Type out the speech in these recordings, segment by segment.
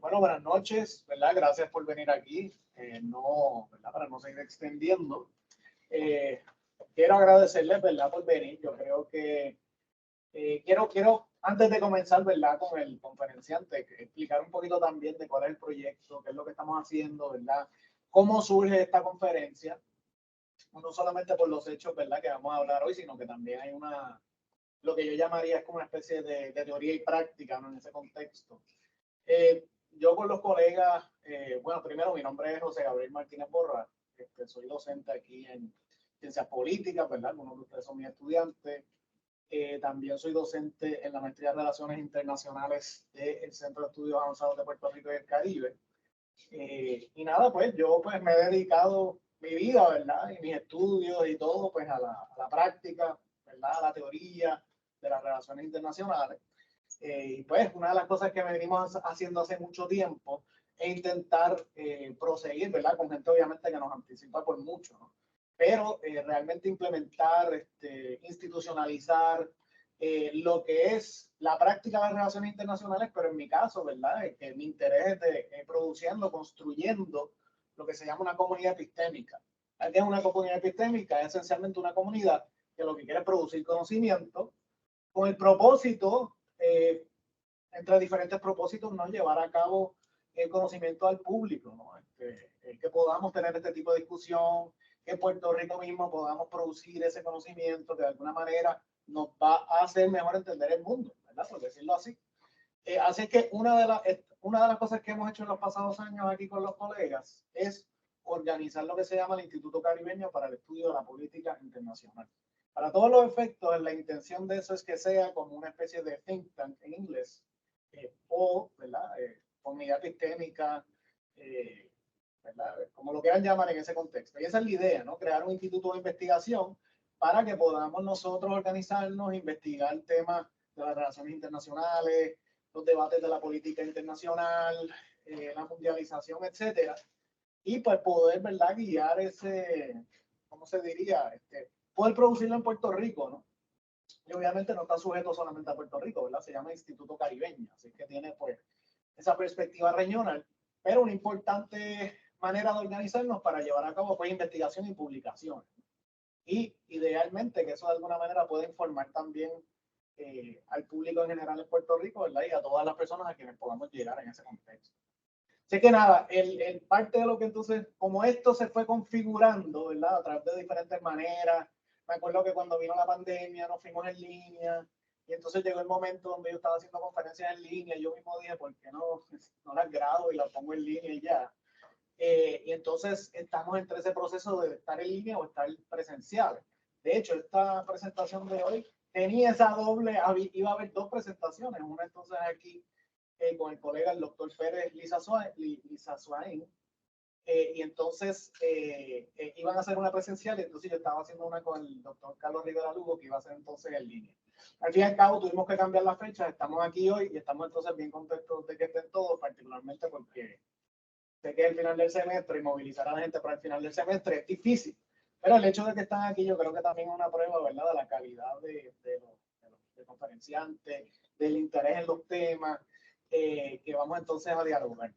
Bueno, buenas noches, ¿verdad? Gracias por venir aquí. No, ¿verdad? Para no seguir extendiendo. Quiero agradecerles, ¿verdad? Por venir. Yo creo que quiero, antes de comenzar, ¿verdad? Con el conferenciante, explicar un poquito también de cuál es el proyecto, qué es lo que estamos haciendo, ¿verdad? Cómo surge esta conferencia. No solamente por los hechos, ¿verdad? Que vamos a hablar hoy, sino que también hay lo que yo llamaría es como una especie de teoría y práctica, ¿no? En ese contexto. Yo con los colegas, bueno, primero mi nombre es José Gabriel Martínez Borra, soy docente aquí en Ciencias Políticas, ¿verdad? Algunos de ustedes son mis estudiantes. También soy docente en la Maestría de Relaciones Internacionales del Centro de Estudios Avanzados de Puerto Rico y el Caribe. Y nada, pues yo pues me he dedicado mi vida, ¿verdad? Y mis estudios y todo, pues a la práctica, ¿verdad? A la teoría de las relaciones internacionales. Y pues una de las cosas que venimos haciendo hace mucho tiempo es intentar proseguir, ¿verdad? Con gente obviamente que nos anticipa por mucho, ¿no? Pero realmente implementar, institucionalizar lo que es la práctica de las relaciones internacionales, pero en mi caso, ¿verdad? Que mi interés es de produciendo, construyendo lo que se llama una comunidad epistémica. ¿Qué es una comunidad epistémica? Es esencialmente una comunidad que lo que quiere es producir conocimiento con el propósito, entre diferentes propósitos, ¿no? Llevar a cabo el conocimiento al público, ¿no? Que podamos tener este tipo de discusión, que en Puerto Rico mismo podamos producir ese conocimiento que de alguna manera nos va a hacer mejor entender el mundo, ¿verdad? Por decirlo así. Así que una de las cosas que hemos hecho en los pasados años aquí con los colegas es organizar lo que se llama el Instituto Caribeño para el Estudio de la Política Internacional. Para todos los efectos, la intención de eso es que sea como una especie de think tank en inglés, o, ¿verdad? Comunidad epistémica, ¿verdad? Como lo quieran llamar en ese contexto. Y esa es la idea, ¿no? Crear un instituto de investigación para que podamos nosotros organizarnos, investigar temas de las relaciones internacionales, los debates de la política internacional, la mundialización, etcétera. Y pues poder, ¿verdad? Guiar ese, ¿cómo se diría? Poder producirlo en Puerto Rico, ¿no? Y obviamente no está sujeto solamente a Puerto Rico, ¿verdad? Se llama Instituto Caribeño, así que tiene pues esa perspectiva regional, pero una importante manera de organizarnos para llevar a cabo pues investigación y publicaciones. Y idealmente que eso de alguna manera puede informar también al público en general en Puerto Rico, ¿verdad? Y a todas las personas a quienes podamos llegar en ese contexto. Así que nada, el parte de lo que entonces, como esto se fue configurando, ¿verdad? A través de diferentes maneras. Me acuerdo que cuando vino la pandemia nos fuimos en línea y entonces llegó el momento donde yo estaba haciendo conferencias en línea y yo mismo dije, ¿por qué no las grabo y las pongo en línea y ya? Y entonces estamos entre ese proceso de estar en línea o estar presencial. De hecho, esta presentación de hoy tenía esa doble, iba a haber dos presentaciones, una entonces aquí con el colega el doctor Pérez Liza Swain, y entonces iban a hacer una presencial y entonces yo estaba haciendo una con el doctor Carlos Rivera Lugo que iba a ser entonces en línea. Al fin y al cabo tuvimos que cambiar la fecha, estamos aquí hoy y estamos entonces bien contentos de que estén todos, particularmente porque sé que es el final del semestre y movilizar a la gente para el final del semestre es difícil, pero el hecho de que están aquí yo creo que también es una prueba, ¿verdad?, de la calidad de los conferenciantes, del interés en los temas que vamos entonces a dialogar.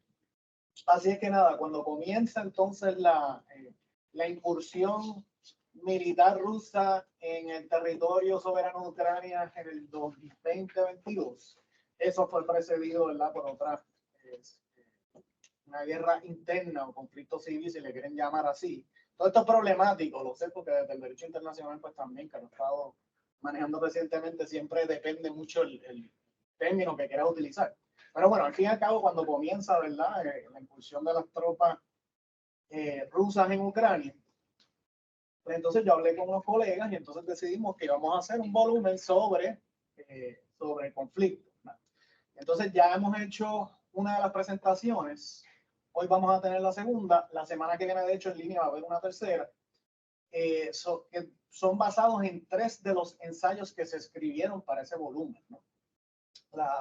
Así es que nada, cuando comienza entonces la incursión militar rusa en el territorio soberano de Ucrania en el 2022, eso fue precedido, ¿verdad?, por otra una guerra interna o conflicto civil, si le quieren llamar así. Todo esto es problemático, lo sé, porque desde el derecho internacional, pues también, que lo he estado manejando recientemente, siempre depende mucho el término que quieras utilizar. Pero bueno, al fin y al cabo, cuando comienza, ¿verdad?, la incursión de las tropas rusas en Ucrania, pues entonces yo hablé con unos colegas y entonces decidimos que íbamos a hacer un volumen sobre el conflicto, ¿no? Entonces ya hemos hecho una de las presentaciones. Hoy vamos a tener la segunda. La semana que viene, de hecho, en línea va a haber una tercera. Que son basados en 3 de los ensayos que se escribieron para ese volumen, ¿no?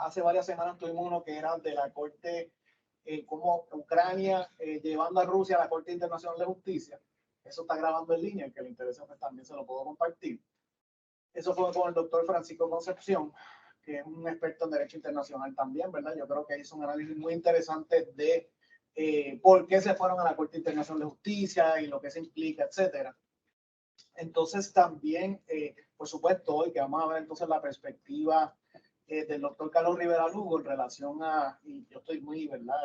Hace varias semanas tuvimos uno que era de la Corte, como Ucrania llevando a Rusia a la Corte Internacional de Justicia. Eso está grabando en línea, el que le interesa pues también se lo puedo compartir. Eso fue con el doctor Francisco Concepción, que es un experto en Derecho Internacional también, ¿verdad? Yo creo que hizo un análisis muy interesante de por qué se fueron a la Corte Internacional de Justicia y lo que se implica, etcétera. Entonces también, por supuesto, hoy que vamos a ver entonces la perspectiva del doctor Carlos Rivera Lugo en relación a, y yo estoy muy, ¿verdad?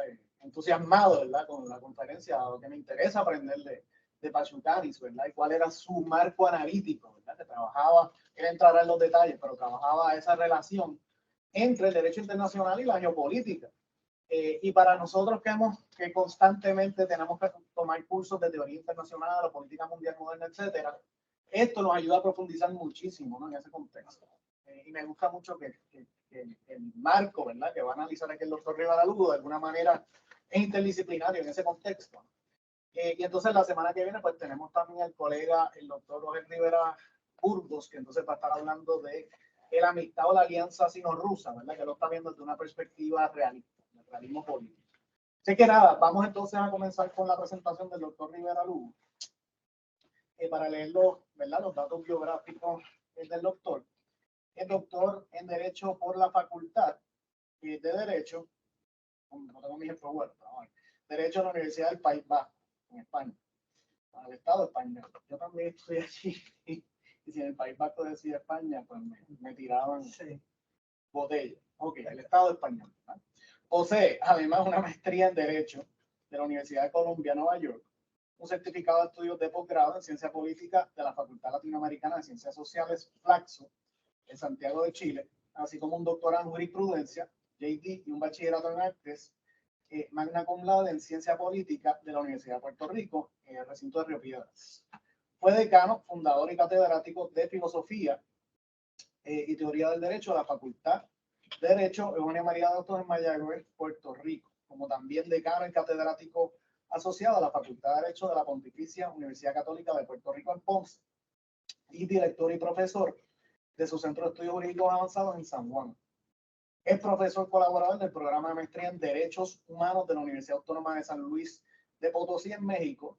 Entusiasmado, ¿verdad? Con la conferencia, lo que me interesa aprender de Pachucanis, ¿verdad? Y cuál era su marco analítico, ¿verdad? Que trabajaba, él entrará en los detalles, pero trabajaba esa relación entre el derecho internacional y la geopolítica. Y para nosotros que constantemente tenemos que tomar cursos de teoría internacional o política mundial moderna, etcétera, esto nos ayuda a profundizar muchísimo, ¿no? En ese contexto. Y me gusta mucho que el marco, ¿verdad? Que va a analizar aquí el doctor Rivera Lugo, de alguna manera es interdisciplinario en ese contexto. Y entonces la semana que viene pues tenemos también al colega, el doctor Roger Rivera Burgos, que entonces va a estar hablando de la amistad o la alianza sino-rusa, ¿verdad? Que lo está viendo desde una perspectiva realista, del realismo político. Así que nada, vamos entonces a comenzar con la presentación del doctor Rivera Lugo. Para leerlo, ¿verdad? Los datos biográficos del doctor. Es doctor en Derecho por la Facultad de Derecho, no tengo mi ejemplo bueno, pero bueno, Derecho en la Universidad del País Vasco, en España, para el Estado español. Yo también estoy allí, y si en el País Vasco decía España, pues me tiraban botella. Ok, el Estado español. ¿Verdad? Posee además una maestría en Derecho de la Universidad de Columbia, Nueva York, un certificado de estudios de posgrado en Ciencia Política de la Facultad Latinoamericana de Ciencias Sociales, Flaxo, en Santiago de Chile, así como un doctorado en Jurisprudencia, JD, y un bachillerato en Artes, magna cum laude en Ciencia Política de la Universidad de Puerto Rico, en el recinto de Río Piedras. Fue decano, fundador y catedrático de Filosofía y Teoría del Derecho de la Facultad de Derecho Eugenio María Doctor en Mayagüez, Puerto Rico, como también decano y catedrático asociado a la Facultad de Derecho de la Pontificia Universidad Católica de Puerto Rico en Ponce, y director y profesor de su Centro de Estudios Jurídicos Avanzados en San Juan. Es profesor colaborador del programa de maestría en Derechos Humanos de la Universidad Autónoma de San Luis de Potosí en México.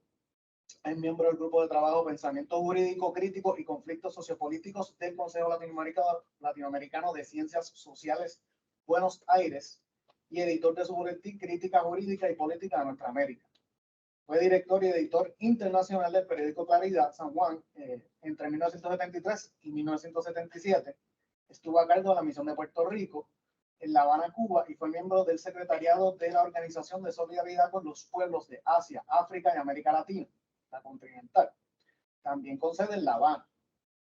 Es miembro del grupo de trabajo Pensamiento Jurídico Crítico y Conflictos Sociopolíticos del Consejo Latinoamericano de Ciencias Sociales Buenos Aires y editor de su boletín Crítica Jurídica y Política de Nuestra América. Fue director y editor internacional del periódico Claridad San Juan entre 1973 y 1977. Estuvo a cargo de la misión de Puerto Rico en La Habana, Cuba, y fue miembro del secretariado de la Organización de Solidaridad con los Pueblos de Asia, África y América Latina, la continental. También con sede en La Habana.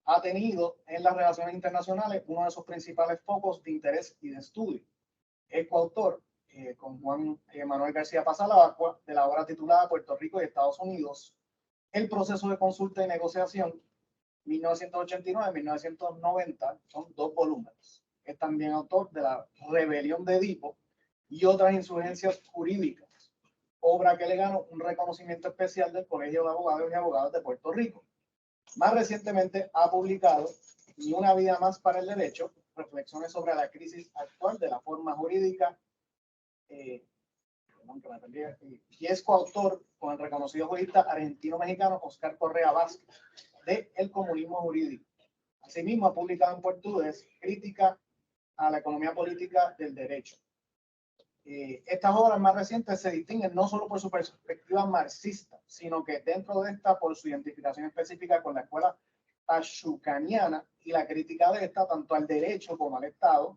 Ha tenido en las relaciones internacionales uno de sus principales focos de interés y de estudio. Es coautor con Juan Manuel García Pasalabacua de la obra titulada Puerto Rico y Estados Unidos, el proceso de consulta y negociación 1989-1990, son 2 volúmenes. Es también autor de la Rebelión de Edipo y otras insurgencias jurídicas, obra que le ganó un reconocimiento especial del Colegio de Abogados y Abogadas de Puerto Rico. Más recientemente ha publicado Ni una vida más para el derecho, reflexiones sobre la crisis actual de la forma jurídica, y es coautor con el reconocido jurista argentino-mexicano Oscar Correa Vázquez de El comunismo jurídico. Asimismo, ha publicado en portugués Crítica a la economía política del derecho. Estas obras más recientes se distinguen no solo por su perspectiva marxista, sino que dentro de esta por su identificación específica con la escuela pachucaniana y la crítica de esta tanto al derecho como al Estado,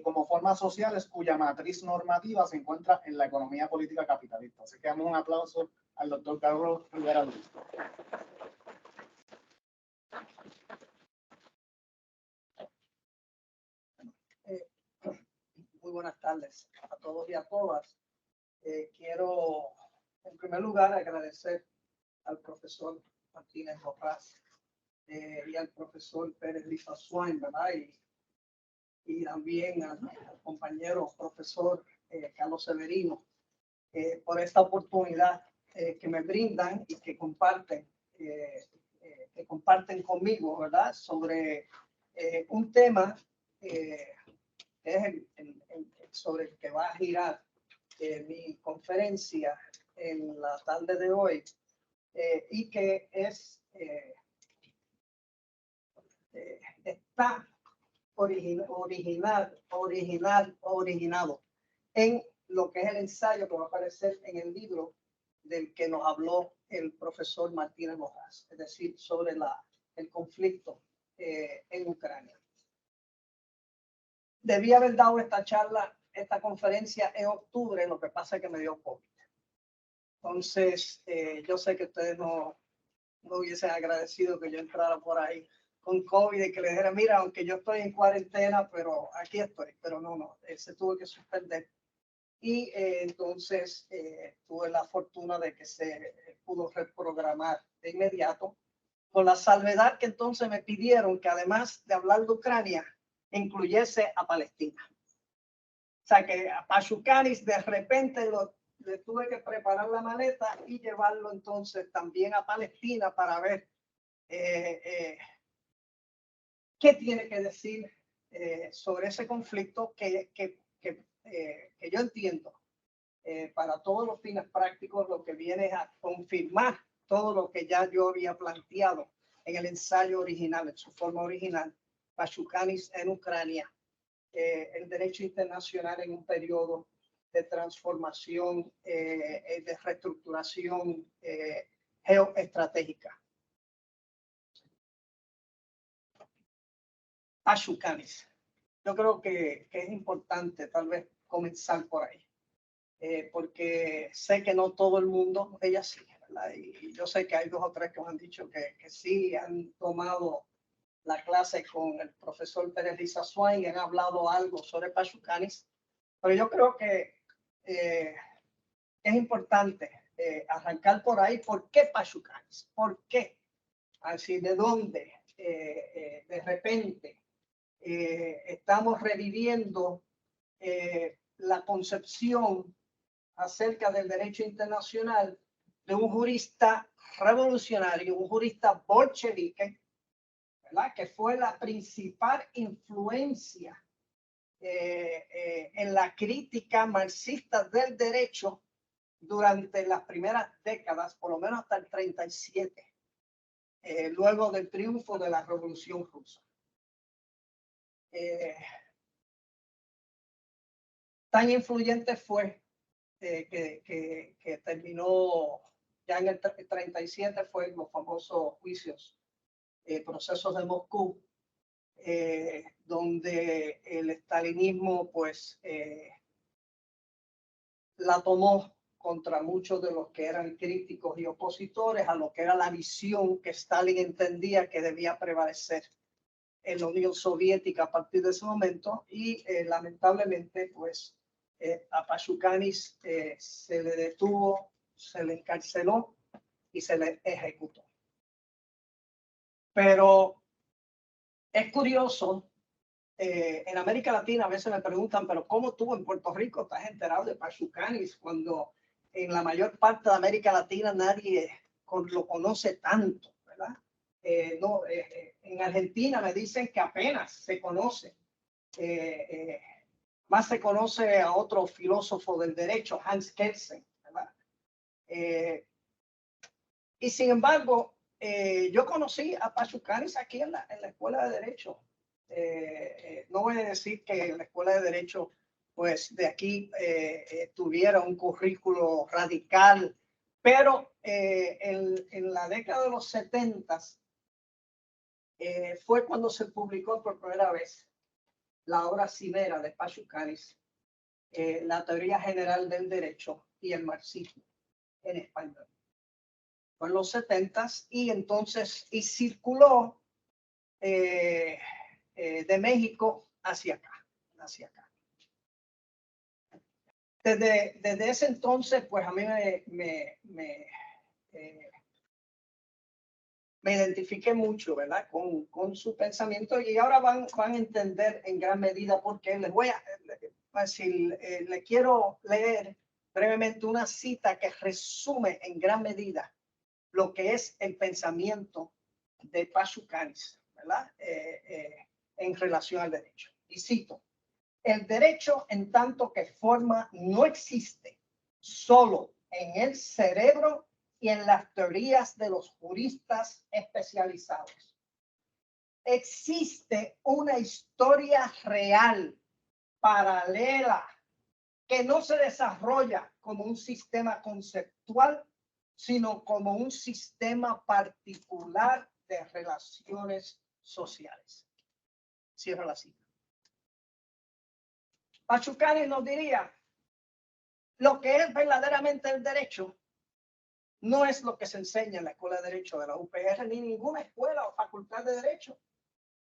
como formas sociales cuya matriz normativa se encuentra en la economía política capitalista. Así que damos un aplauso al doctor Carlos Rivera Lugo. Muy buenas tardes a todos y a todas. Quiero, en primer lugar, agradecer al profesor Martínez Borrás y al profesor Pérez Lizaswain, ¿verdad? Y también al compañero profesor Carlos Severino por esta oportunidad que me brindan y que comparten conmigo, ¿verdad? Sobre un tema que es sobre el que va a girar mi conferencia en la tarde de hoy y que es está originado en lo que es el ensayo que va a aparecer en el libro del que nos habló el profesor Martínez Borrás, es decir, sobre el conflicto en Ucrania. Debí haber dado esta charla, esta conferencia en octubre, lo que pasa es que me dio COVID. Entonces, yo sé que ustedes no hubiesen agradecido que yo entrara por ahí con COVID y que le dijera, mira, aunque yo estoy en cuarentena, pero aquí estoy. Pero no, se tuvo que suspender. Y entonces tuve la fortuna de que se pudo reprogramar de inmediato, con la salvedad que entonces me pidieron que además de hablar de Ucrania, incluyese a Palestina. O sea que a Pachucanis de repente le tuve que preparar la maleta y llevarlo entonces también a Palestina para ver qué tiene que decir sobre ese conflicto que yo entiendo para todos los fines prácticos lo que viene a confirmar todo lo que ya yo había planteado en el ensayo original, en su forma original, Pachucanis en Ucrania, el derecho internacional en un periodo de transformación, de reestructuración geoestratégica. Pachucanis. Yo creo que es importante tal vez comenzar por ahí, porque sé que no todo el mundo, ella sí, ¿verdad? Y yo sé que hay 2 o 3 que me han dicho que sí han tomado la clase con el profesor Pérez Lizazuán y han hablado algo sobre Pachucanis, pero yo creo que es importante arrancar por ahí. ¿Por qué Pachucanis? ¿Por qué? Así, ¿de dónde? De repente estamos reviviendo la concepción acerca del derecho internacional de un jurista revolucionario, un jurista bolchevique, ¿verdad? Que fue la principal influencia en la crítica marxista del derecho durante las primeras décadas, por lo menos hasta el 37, luego del triunfo de la Revolución Rusa. Tan influyente fue que terminó ya en el 37, fue los famosos juicios, procesos de Moscú, donde el estalinismo pues la tomó contra muchos de los que eran críticos y opositores a lo que era la visión que Stalin entendía que debía prevalecer en la Unión Soviética a partir de ese momento, y lamentablemente pues a Pachucanis se le detuvo, se le encarceló y se le ejecutó. Pero es curioso, en América Latina a veces me preguntan, pero ¿cómo tú en Puerto Rico estás enterado de Pachucanis cuando en la mayor parte de América Latina nadie lo conoce tanto, ¿verdad? En Argentina me dicen que apenas se conoce. Más se conoce a otro filósofo del derecho, Hans Kelsen, ¿verdad? Y sin embargo, yo conocí a Pachucanis aquí en la Escuela de Derecho. No voy a decir que la Escuela de Derecho, pues de aquí tuviera un currículo radical, pero en la década de los 70 fue cuando se publicó por primera vez la obra cimera de Pachucanis, la teoría general del derecho y el marxismo en español. Fue en los 70 y entonces circuló de México hacia acá. Desde ese entonces, pues a mí me identifiqué mucho, ¿verdad? Con su pensamiento, y ahora van a entender en gran medida por qué. Les quiero leer brevemente una cita que resume en gran medida lo que es el pensamiento de Pachucanis, ¿verdad? En relación al derecho. Y cito: el derecho en tanto que forma no existe solo en el cerebro y en las teorías de los juristas especializados. existe una historia real, paralela, que no se desarrolla como un sistema conceptual, sino como un sistema particular de relaciones sociales. Cierra la cita. Pachucani nos diría, lo que es verdaderamente el derecho no es lo que se enseña en la Escuela de Derecho de la UPR, ni ninguna escuela o facultad de Derecho,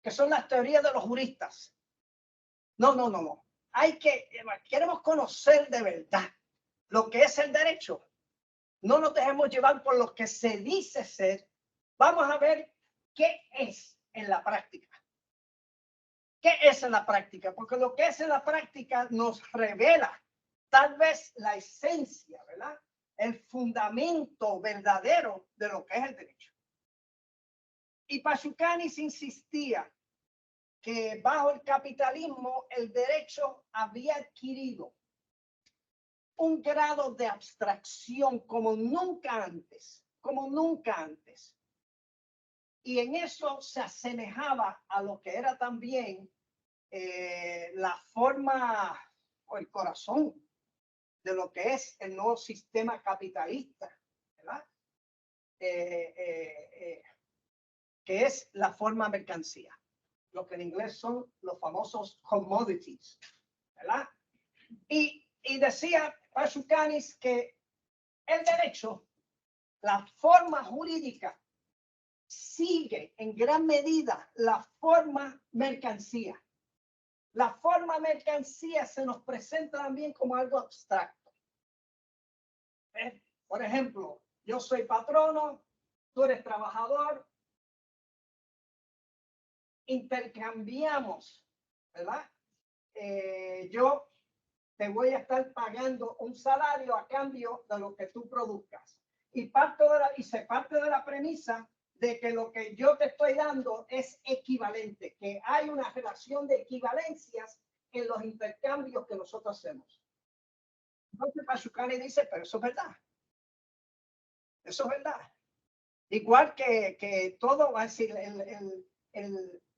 que son las teorías de los juristas. No. Queremos conocer de verdad lo que es el derecho. No nos dejemos llevar por lo que se dice ser. Vamos a ver qué es en la práctica. ¿Qué es en la práctica? Porque lo que es en la práctica nos revela tal vez la esencia, ¿verdad? El fundamento verdadero de lo que es el derecho. Y Pachucanis insistía que bajo el capitalismo el derecho había adquirido un grado de abstracción como nunca antes, Y en eso se asemejaba a lo que era también la forma o el corazón de lo que es el nuevo sistema capitalista, ¿verdad? Que es la forma mercancía, lo que en inglés son los famosos commodities, ¿verdad? Y decía Pachucanis que el derecho, la forma jurídica, sigue en gran medida la forma mercancía. La forma mercancía se nos presenta también como algo abstracto. Por ejemplo, yo soy patrono, tú eres trabajador, intercambiamos, ¿verdad? Yo te voy a estar pagando un salario a cambio de lo que tú produzcas. Y se parte de la premisa de que lo que yo te estoy dando es equivalente, que hay una relación de equivalencias en los intercambios que nosotros hacemos. Entonces Pachucani dice, pero eso es verdad. Eso es verdad. Igual que todo, va a decir,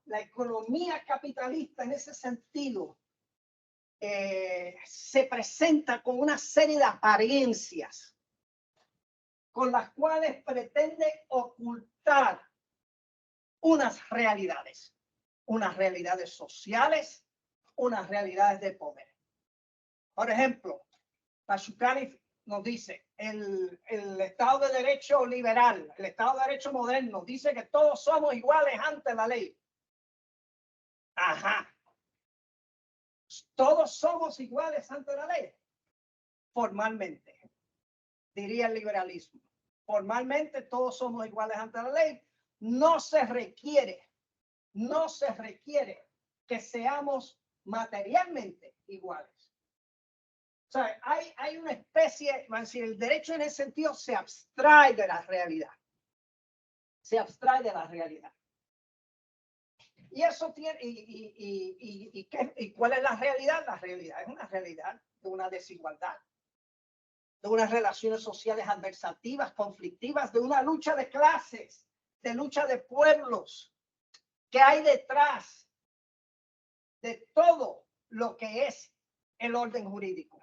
la economía capitalista en ese sentido se presenta con una serie de apariencias con las cuales pretende ocultar unas realidades sociales, unas realidades de poder. Por ejemplo, Pachucani nos dice, el Estado de Derecho liberal, el Estado de Derecho moderno, dice que todos somos iguales ante la ley. Ajá. Todos somos iguales ante la ley. Formalmente, diría el liberalismo. Formalmente todos somos iguales ante la ley. No se requiere que seamos materialmente iguales. O sea, hay una especie, va a decir, el derecho en ese sentido se abstrae de la realidad. Y eso tiene, ¿y cuál es la realidad? La realidad es una realidad de una desigualdad, de unas relaciones sociales adversativas, conflictivas, de una lucha de clases, de lucha de pueblos, que hay detrás de todo lo que es el orden jurídico,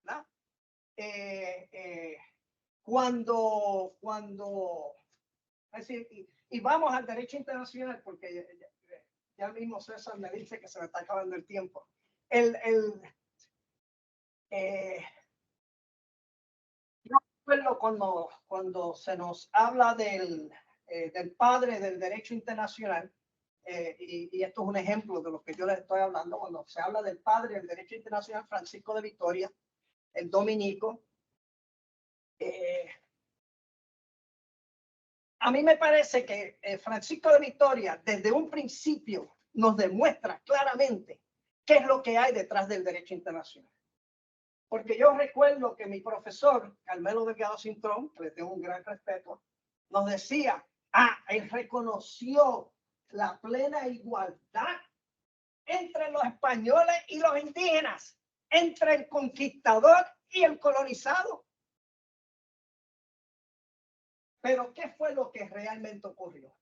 ¿verdad? Cuando es decir, y vamos al derecho internacional, porque ya mismo César me dice que se me está acabando el tiempo. Yo recuerdo cuando se nos habla del padre del derecho internacional, y esto es un ejemplo de lo que yo les estoy hablando, cuando se habla del padre del derecho internacional, Francisco de Vitoria, el dominico, a mí me parece que Francisco de Vitoria desde un principio nos demuestra claramente qué es lo que hay detrás del derecho internacional. Porque yo recuerdo que mi profesor, Carmelo Delgado Cintrón, que le tengo un gran respeto, nos decía, él reconoció la plena igualdad entre los españoles y los indígenas, entre el conquistador y el colonizado. Pero ¿qué fue lo que realmente ocurrió?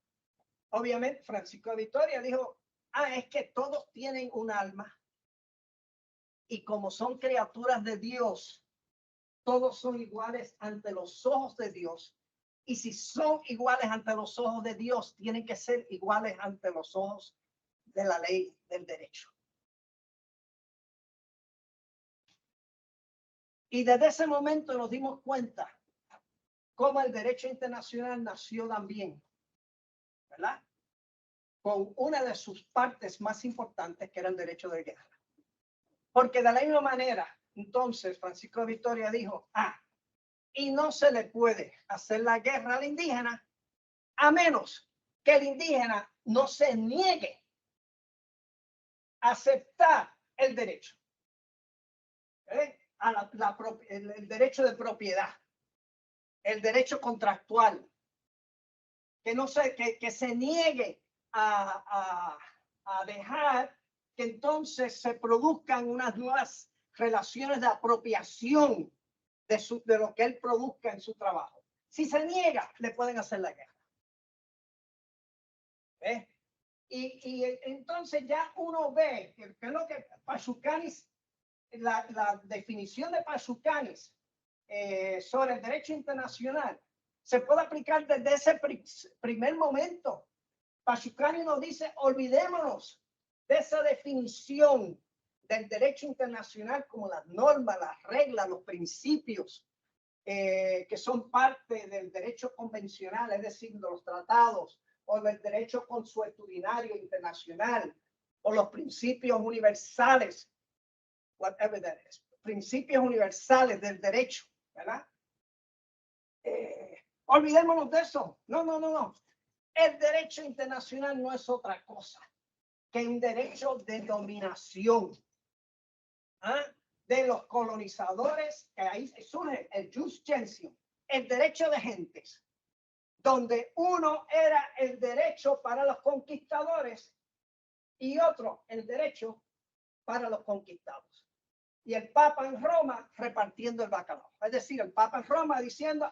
obviamente Francisco de Vitoria dijo, es que todos tienen un alma y como son criaturas de Dios, todos son iguales ante los ojos de Dios. Y si son iguales ante los ojos de Dios, tienen que ser iguales ante los ojos de la ley del derecho. Y desde ese momento nos dimos cuenta cómo el derecho internacional nació también, ¿verdad? Con una de sus partes más importantes, que era el derecho de guerra. Porque de la misma manera, entonces, Francisco de Vitoria dijo, y no se le puede hacer la guerra al indígena a menos que el indígena no se niegue a aceptar el derecho, a el derecho de propiedad, el derecho contractual, que no se, que se niegue a dejar que entonces se produzcan unas nuevas relaciones de apropiación de lo que él produzca en su trabajo. Si se niega, le pueden hacer la guerra. Y entonces ya uno ve que es lo que Pashucanis, la definición de Pashucanis sobre el derecho internacional se puede aplicar desde ese primer momento. Pashucanis nos dice, olvidémonos de esa definición del derecho internacional como las normas, las reglas, los principios que son parte del derecho convencional, es decir, de los tratados o del derecho consuetudinario internacional o los principios universales, whatever that is, principios universales del derecho, ¿verdad? Olvidémonos de eso. No. El derecho internacional no es otra cosa que un derecho de dominación de los colonizadores, que ahí surge el jus gentium, el derecho de gentes, donde uno era el derecho para los conquistadores y otro el derecho para los conquistados. Y el Papa en Roma repartiendo el bacalao. Es decir, el Papa en Roma diciendo,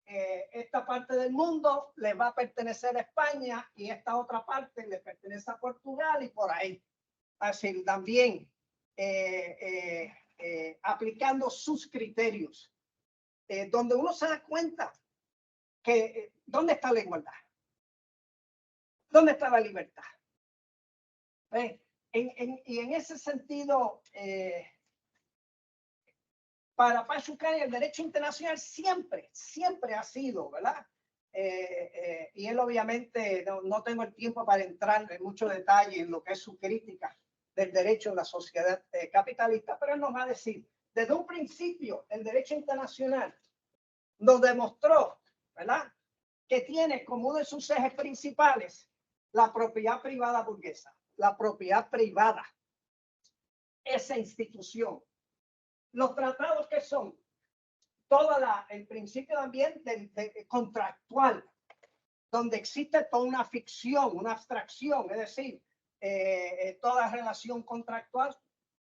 esta parte del mundo le va a pertenecer a España y esta otra parte le pertenece a Portugal y por ahí. Así también aplicando sus criterios, donde uno se da cuenta que ¿dónde está la igualdad? ¿Dónde está la libertad? Y en ese sentido, para Pashucani el derecho internacional siempre ha sido, ¿verdad? Y él obviamente no tengo el tiempo para entrar en mucho detalle en lo que es su crítica del derecho en la sociedad capitalista, pero él nos va a decir, desde un principio el derecho internacional nos demostró, ¿verdad?, que tiene como uno de sus ejes principales la propiedad privada burguesa, la propiedad privada, esa institución. Los tratados que son el principio también contractual, donde existe toda una ficción, una abstracción, es decir, toda relación contractual,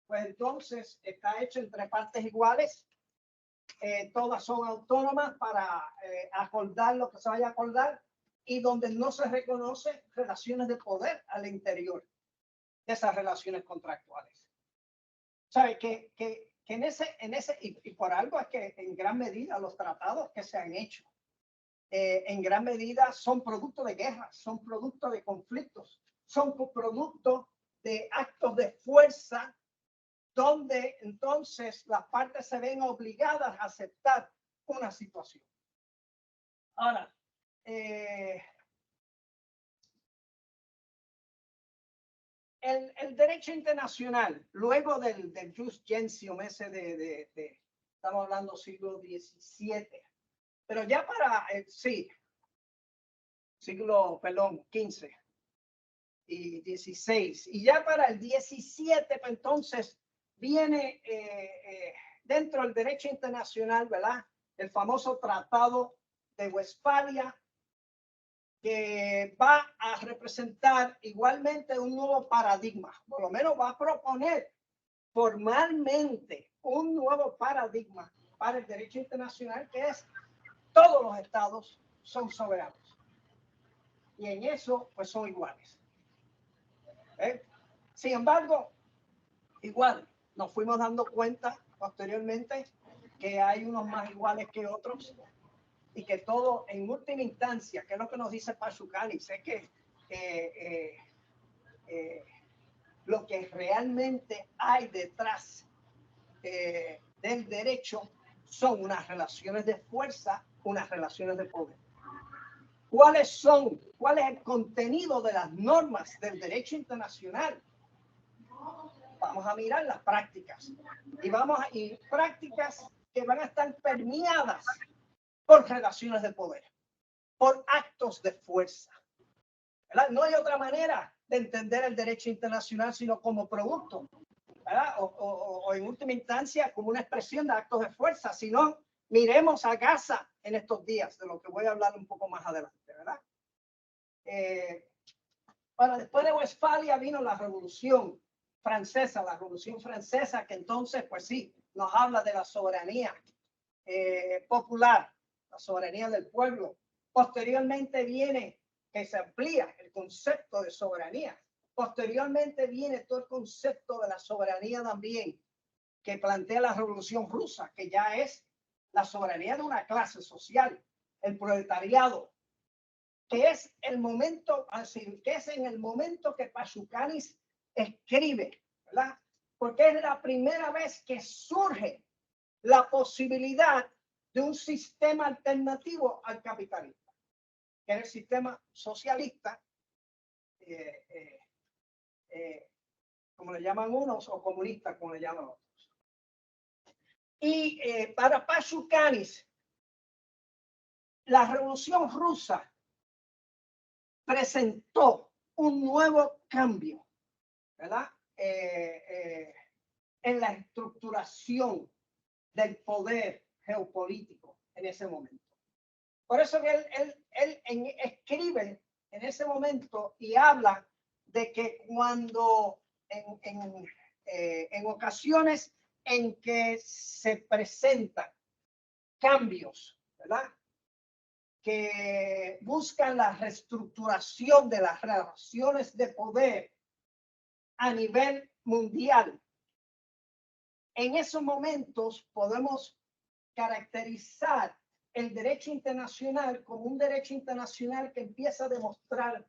pues entonces está hecho entre partes iguales, todas son autónomas para acordar lo que se vaya a acordar y donde no se reconoce relaciones de poder al interior de esas relaciones contractuales. ¿Sabe? Que en ese y por algo es que en gran medida los tratados que se han hecho en gran medida son producto de guerras, son producto de conflictos, son producto de actos de fuerza donde entonces las partes se ven obligadas a aceptar una situación. Ahora, el derecho internacional, luego del jus gentium ese estamos hablando siglo XVII, pero ya para, XV y XVI, y ya para el XVII, pues entonces viene dentro del derecho internacional, ¿verdad?, el famoso Tratado de Westfalia, que va a representar igualmente un nuevo paradigma, por lo menos va a proponer formalmente un nuevo paradigma para el derecho internacional, que es todos los estados son soberanos. y en eso pues son iguales. Sin embargo, igual nos fuimos dando cuenta posteriormente que hay unos más iguales que otros y que todo en última instancia, que es lo que nos dice Pachucanis, es que lo que realmente hay detrás del derecho son unas relaciones de fuerza, unas relaciones de poder. ¿Cuál es el contenido de las normas del derecho internacional? Vamos a mirar las prácticas y prácticas que van a estar permeadas por relaciones de poder, por actos de fuerza, ¿verdad? No hay otra manera de entender el derecho internacional sino como producto, ¿verdad? O en última instancia como una expresión de actos de fuerza. Si no, miremos a Gaza en estos días, de lo que voy a hablar un poco más adelante, ¿verdad? Bueno, después de Westfalia vino la Revolución Francesa, que entonces, pues sí, nos habla de la soberanía popular, la soberanía del pueblo. Posteriormente viene que se amplía el concepto de soberanía. Posteriormente viene todo el concepto de la soberanía también que plantea la Revolución Rusa, que ya es la soberanía de una clase social, el proletariado, que es el momento, así que es en el momento que Pachucanis escribe, ¿verdad? Porque es la primera vez que surge la posibilidad de un sistema alternativo al capitalista, que es el sistema socialista, como le llaman unos, o comunista, como le llaman otros. Y para Pachucanis, la Revolución Rusa presentó un nuevo cambio, ¿verdad? En la estructuración del poder geopolítico en ese momento. Por eso que él escribe en ese momento y habla de que cuando en ocasiones en que se presentan cambios, ¿verdad?, que buscan la reestructuración de las relaciones de poder a nivel mundial. En esos momentos podemos caracterizar el derecho internacional como un derecho internacional que empieza a demostrar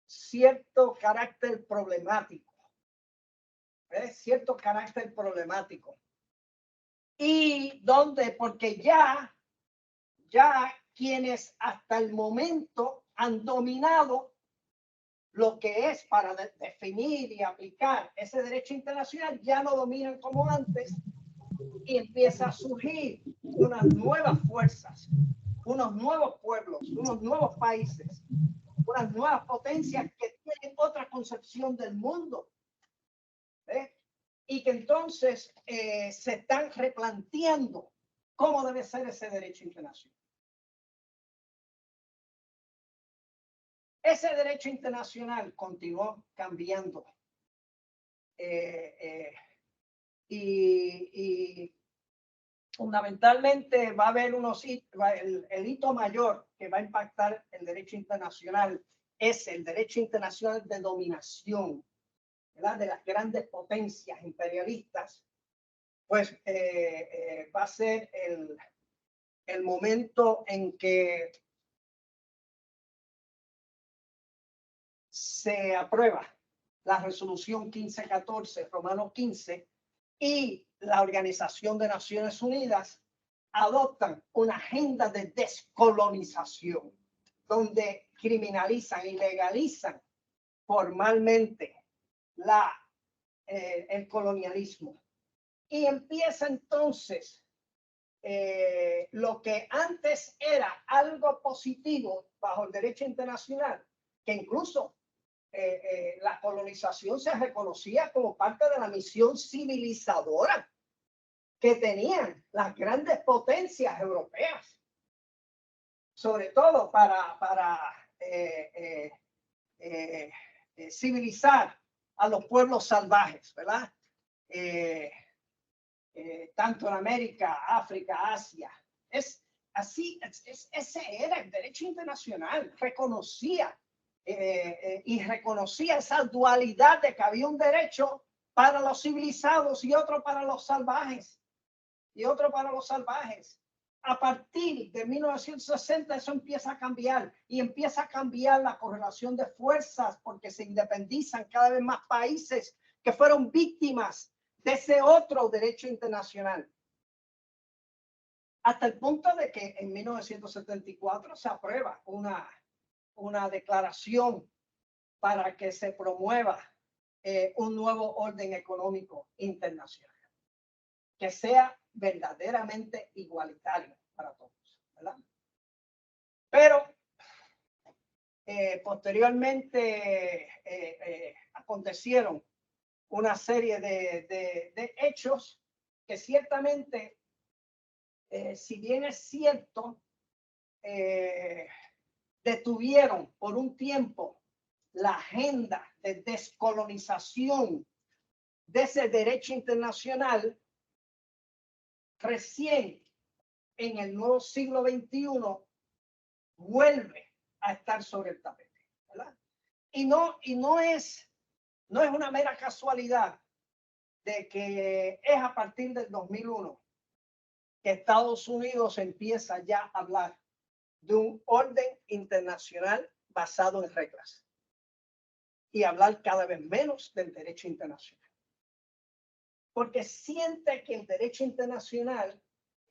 cierto carácter problemático. Cierto carácter problemático. Y donde, porque ya quienes hasta el momento han dominado lo que es para definir y aplicar ese derecho internacional, ya no dominan como antes y empieza a surgir unas nuevas fuerzas, unos nuevos pueblos, unos nuevos países, unas nuevas potencias que tienen otra concepción del mundo. Y que entonces se están replanteando cómo debe ser ese derecho internacional. Ese derecho internacional continuó cambiando y fundamentalmente va a haber el hito mayor que va a impactar el derecho internacional es el derecho internacional de dominación, ¿verdad?, de las grandes potencias imperialistas. Pues va a ser el momento en que se aprueba la resolución 1514, Romano 15, y la Organización de Naciones Unidas adoptan una agenda de descolonización, donde criminalizan y legalizan formalmente el colonialismo. Y empieza entonces lo que antes era algo positivo bajo el derecho internacional, que incluso la colonización se reconocía como parte de la misión civilizadora que tenían las grandes potencias europeas, sobre todo para civilizar a los pueblos salvajes, ¿verdad? Tanto en América, África, Asia. Es así, ese era el derecho internacional, reconocía y reconocía esa dualidad de que había un derecho para los civilizados y otro para los salvajes. Y otro para los salvajes. A partir de 1960 eso empieza a cambiar y empieza a cambiar la correlación de fuerzas porque se independizan cada vez más países que fueron víctimas de ese otro derecho internacional. Hasta el punto de que en 1974 se aprueba una declaración para que se promueva un nuevo orden económico internacional que sea verdaderamente igualitario para todos, ¿verdad? Pero posteriormente acontecieron una serie de hechos que ciertamente, si bien es cierto, detuvieron por un tiempo la agenda de descolonización de ese derecho internacional. Recién en el nuevo siglo XXI vuelve a estar sobre el tapete, ¿verdad? Y no es una mera casualidad de que es a partir del 2001 que Estados Unidos empieza ya a hablar de un orden internacional basado en reglas y hablar cada vez menos del derecho internacional. Porque siente que el derecho internacional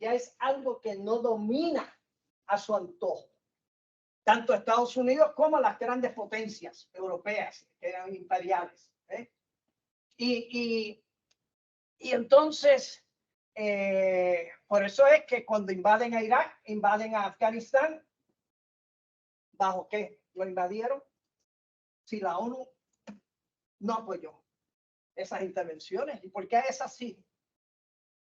ya es algo que no domina a su antojo. Tanto Estados Unidos como las grandes potencias europeas, que eran imperiales. Y entonces, por eso es que cuando invaden a Irak, invaden a Afganistán, ¿bajo qué lo invadieron? Si la ONU no apoyó esas intervenciones. ¿Y por qué es así?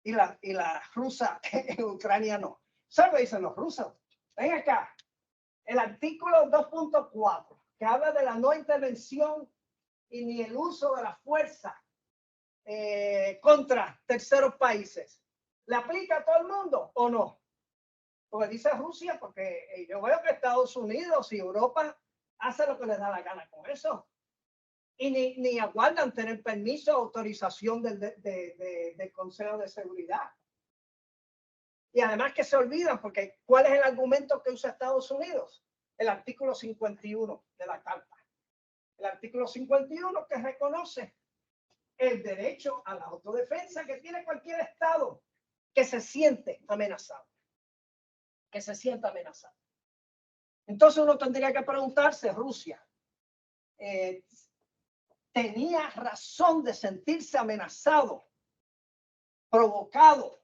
Y la rusa en Ucrania no. ¿Saben lo que dicen los rusos? Ven acá. El artículo 2.4, que habla de la no intervención y ni el uso de la fuerza contra terceros países, ¿le aplica a todo el mundo o no? Porque dice Rusia, porque yo veo que Estados Unidos y Europa hacen lo que les da la gana con eso. Y ni aguardan tener permiso o autorización del Consejo de Seguridad. Y además que se olvidan, porque ¿cuál es el argumento que usa Estados Unidos? El artículo 51 de la Carta. El artículo 51 que reconoce el derecho a la autodefensa que tiene cualquier Estado que se siente amenazado. Que se sienta amenazado. Entonces uno tendría que preguntarse, Rusia, ¿tenía razón de sentirse amenazado, provocado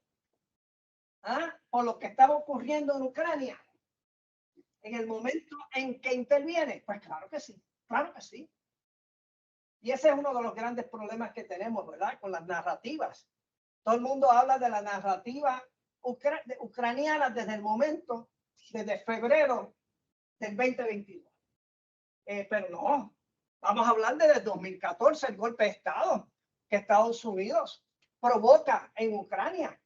por lo que estaba ocurriendo en Ucrania en el momento en que interviene? Pues claro que sí, claro que sí. Y ese es uno de los grandes problemas que tenemos, ¿verdad? Con las narrativas. Todo el mundo habla de la narrativa ucraniana desde el momento, desde febrero del 2022. Pero no, vamos a hablar desde 2014, el golpe de Estado que Estados Unidos provoca en Ucrania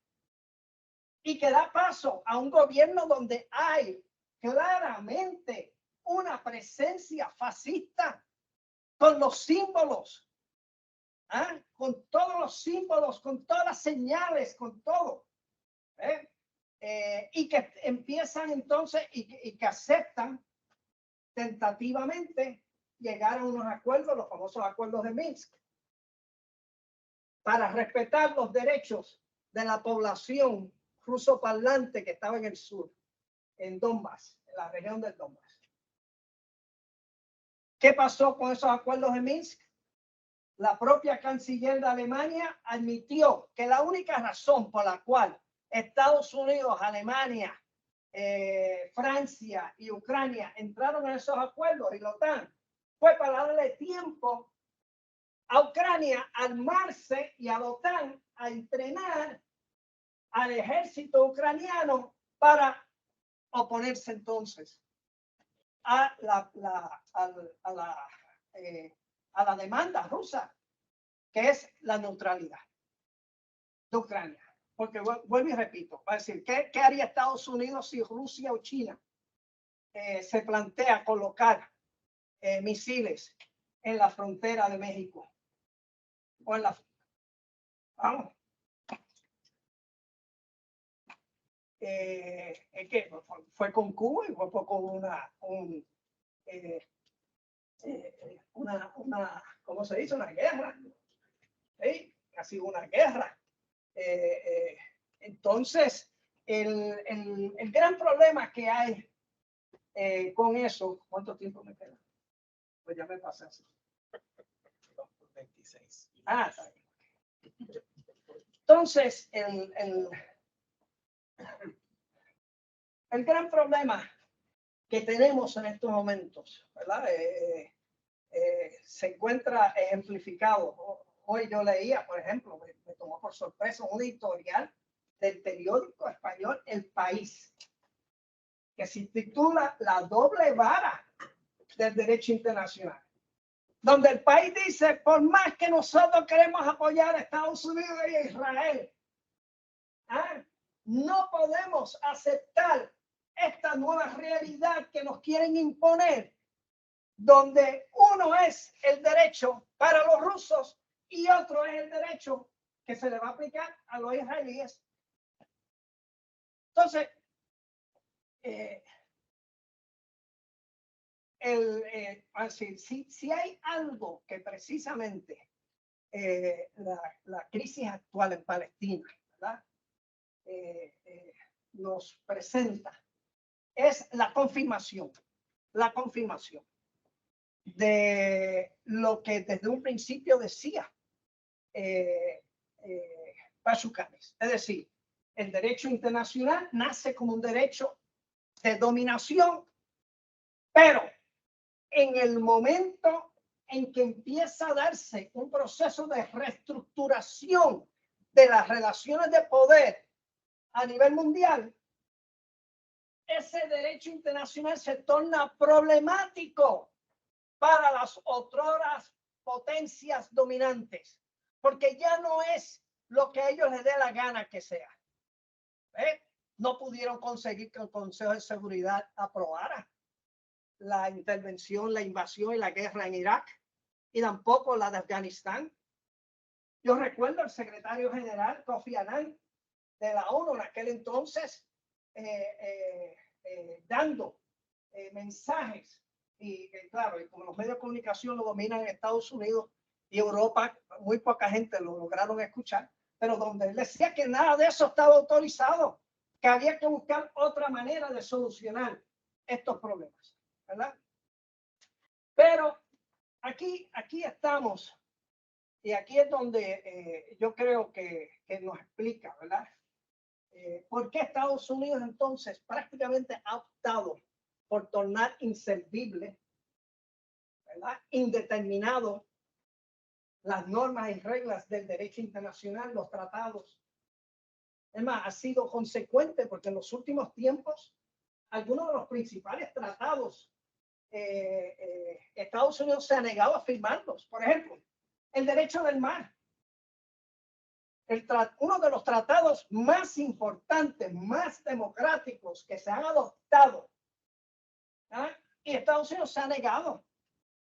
y que da paso a un gobierno donde hay claramente una presencia fascista con los símbolos, con todos los símbolos, con todas las señales, con todo. Y que empiezan entonces y que aceptan tentativamente llegar a unos acuerdos, los famosos acuerdos de Minsk, para respetar los derechos de la población ruso parlante que estaba en el sur, en Donbass, en la región del Donbass. ¿Qué pasó con esos acuerdos de Minsk? La propia canciller de Alemania admitió que la única razón por la cual Estados Unidos, Alemania, Francia y Ucrania entraron en esos acuerdos y la OTAN fue para darle tiempo a Ucrania a armarse y a la OTAN a entrenar al ejército ucraniano para oponerse entonces a la demanda rusa, que es la neutralidad de Ucrania. Porque vuelvo y repito, va a decir, ¿qué haría Estados Unidos si Rusia o China se plantea colocar misiles en la frontera de México. O en la... Vamos. Es que fue con Cuba y fue con una, ¿cómo se dice? Una guerra. ¿Sí? Ha sido una guerra. Entonces, el gran problema que hay con eso, ¿cuánto tiempo me queda? Pues ya me pasé así. 26. Ah, está bien. Entonces, el gran problema que tenemos en estos momentos, ¿verdad? Se encuentra ejemplificado. Hoy yo leía, por ejemplo, me tomó por sorpresa un editorial del periódico español El País, que se titula La doble vara del derecho internacional, donde el país dice, por más que nosotros queremos apoyar a Estados Unidos y a Israel, no podemos aceptar esta nueva realidad que nos quieren imponer, donde uno es el derecho para los rusos y otro es el derecho que se le va a aplicar a los israelíes. Entonces, si hay algo que precisamente la crisis actual en Palestina, ¿verdad? Nos presenta, es la confirmación de lo que desde un principio decía Pachucanes. Es decir, el derecho internacional nace como un derecho de dominación, pero en el momento en que empieza a darse un proceso de reestructuración de las relaciones de poder a nivel mundial, ese derecho internacional se torna problemático para las otras potencias dominantes, porque ya no es lo que a ellos les dé la gana que sea. No pudieron conseguir que el Consejo de Seguridad aprobara la intervención, la invasión y la guerra en Irak, y tampoco la de Afganistán. Yo recuerdo al secretario general Kofi Annan de la ONU en aquel entonces dando mensajes, y claro, y como los medios de comunicación lo dominan en Estados Unidos y Europa, muy poca gente lo lograron escuchar, pero donde él decía que nada de eso estaba autorizado, que había que buscar otra manera de solucionar estos problemas, ¿verdad? Pero aquí estamos, y aquí es donde yo creo que nos explica, ¿verdad? ¿Por qué Estados Unidos entonces prácticamente ha optado por tornar inservible, ¿verdad?, indeterminado, las normas y reglas del derecho internacional, los tratados? Es más, ha sido consecuente porque en los últimos tiempos algunos de los principales tratados Estados Unidos se ha negado a firmarlos. Por ejemplo, el derecho del mar. Uno de los tratados más importantes, más democráticos que se han adoptado. Y Estados Unidos se ha negado.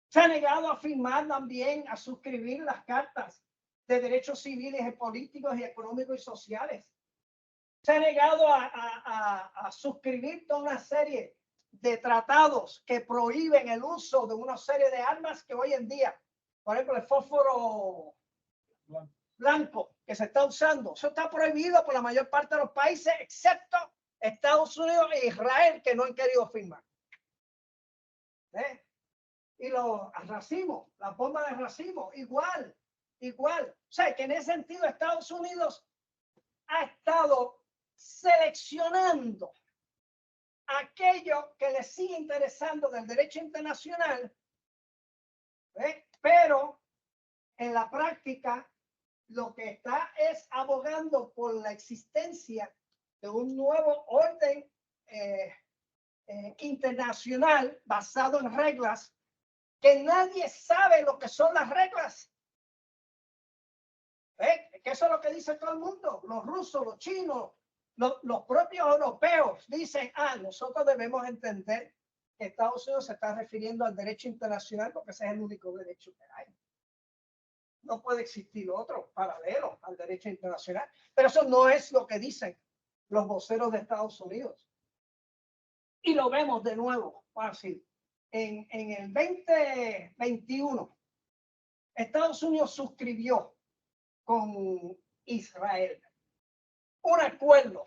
Se ha negado a firmar también, a suscribir las cartas de derechos civiles, políticos y económicos y sociales. Se ha negado a suscribir toda una serie de tratados que prohíben el uso de una serie de armas que hoy en día, por ejemplo, el fósforo blanco que se está usando, eso está prohibido por la mayor parte de los países, excepto Estados Unidos e Israel, que no han querido firmar. Y los racimos, las bombas de racimo, igual. O sea, que en ese sentido Estados Unidos ha estado seleccionando aquello que le sigue interesando del derecho internacional, pero en la práctica lo que está es abogando por la existencia de un nuevo orden internacional basado en reglas que nadie sabe lo que son las reglas. Que eso es lo que dice todo el mundo, los rusos, los chinos, los propios europeos dicen, nosotros debemos entender que Estados Unidos se está refiriendo al derecho internacional porque ese es el único derecho que hay. No puede existir otro paralelo al derecho internacional, pero eso no es lo que dicen los voceros de Estados Unidos. Y lo vemos de nuevo, fácil. En el 2021, Estados Unidos suscribió con Israel un acuerdo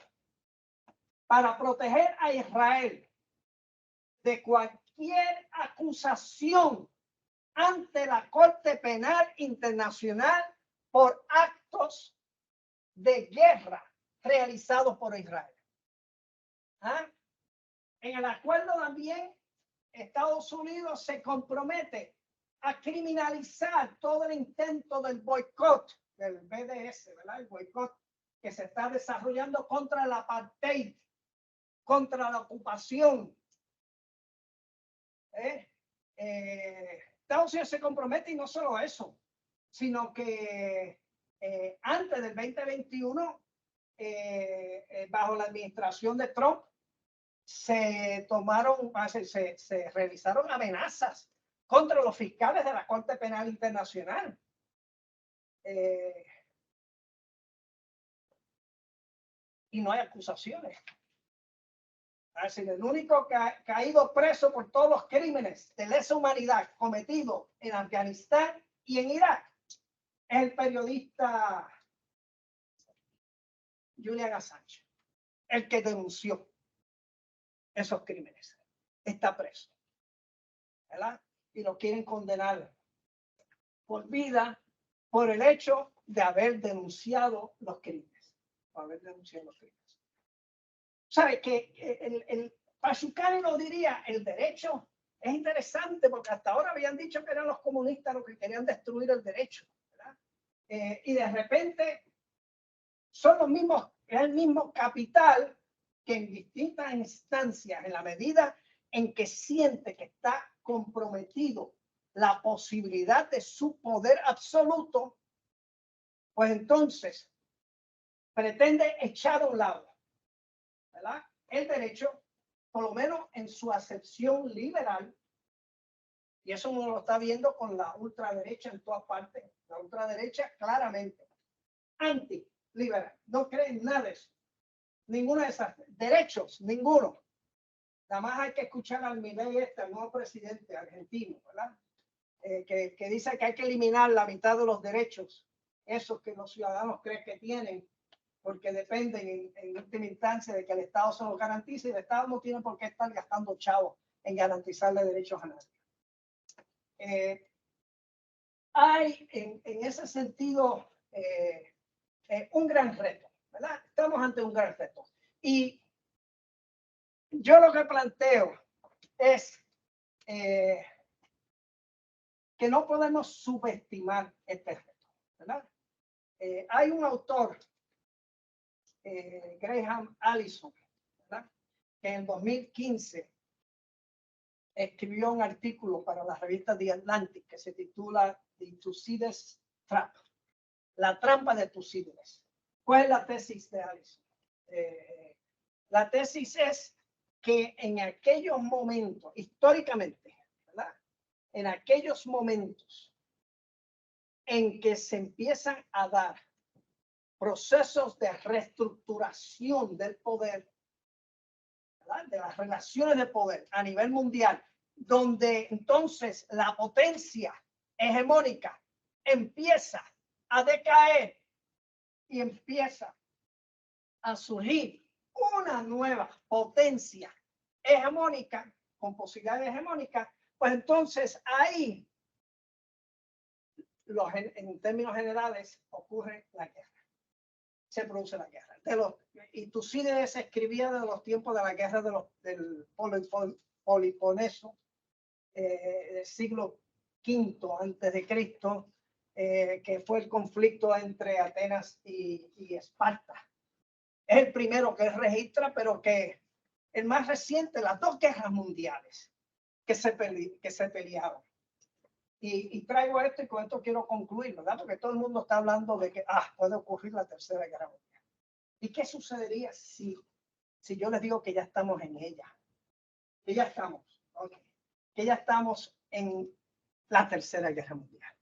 para proteger a Israel de cualquier acusación ante la Corte Penal Internacional por actos de guerra realizados por Israel. ¿Ah? En el acuerdo también, Estados Unidos se compromete a criminalizar todo el intento del boicot del BDS, ¿verdad? El boicot que se está desarrollando contra el apartheid, contra la ocupación. Estados Unidos se compromete y no solo eso, sino que antes del 2021, bajo la administración de Trump, se realizaron amenazas contra los fiscales de la Corte Penal Internacional. Y no hay acusaciones. Es decir, el único que ha caído preso por todos los crímenes de lesa humanidad cometidos en Afganistán y en Irak es el periodista Julian Assange, el que denunció esos crímenes. Está preso, ¿verdad? Y lo quieren condenar por vida por el hecho de haber denunciado los crímenes. Por haber denunciado los crímenes. ¿Sabe que el Pashucani lo diría? El derecho es interesante porque hasta ahora habían dicho que eran los comunistas los que querían destruir el derecho, ¿verdad? Y de repente son los mismos, es el mismo capital que en distintas instancias, en la medida en que siente que está comprometido la posibilidad de su poder absoluto, pues entonces pretende echar a un lado, ¿verdad?, el derecho, por lo menos en su acepción liberal, y eso uno lo está viendo con la ultraderecha en todas partes. La ultraderecha claramente anti-liberal, no cree en nada de eso, ninguno de esos derechos, ninguno. Nada más hay que escuchar al Milei, el nuevo presidente argentino, ¿verdad? Que dice que hay que eliminar la mitad de los derechos, esos que los ciudadanos creen que tienen, porque dependen en última instancia de que el Estado se los garantice, y el Estado no tiene por qué estar gastando chavos en garantizarle derechos a nadie. Hay en ese sentido un gran reto, ¿verdad? Estamos ante un gran reto. Y yo lo que planteo es que no podemos subestimar este reto, ¿verdad? Hay un autor, Graham Allison, ¿verdad?, que en 2015 escribió un artículo para la revista The Atlantic que se titula The Thucydides Trap, la trampa de Tucídides. ¿Cuál es la tesis de Allison? La tesis es que en aquellos momentos, históricamente, ¿verdad?, en aquellos momentos en que se empiezan a dar procesos de reestructuración del poder, ¿verdad?, de las relaciones de poder a nivel mundial, donde entonces la potencia hegemónica empieza a decaer y empieza a surgir una nueva potencia hegemónica con posibilidades hegemónicas, pues entonces ahí, en términos generales, ocurre la guerra. Se produce la guerra. Y Tucídides escribía de los tiempos de la guerra del Peloponeso, del siglo V antes de Cristo, que fue el conflicto entre Atenas y Esparta. Es el primero que registra, pero que el más reciente, las dos guerras mundiales que se peleaban. Y traigo esto y con esto quiero concluir, ¿verdad? Porque todo el mundo está hablando de que puede ocurrir la tercera guerra mundial. ¿Y qué sucedería si yo les digo que ya estamos en ella? Que ya estamos. Okay. Que ya estamos en la Tercera Guerra Mundial.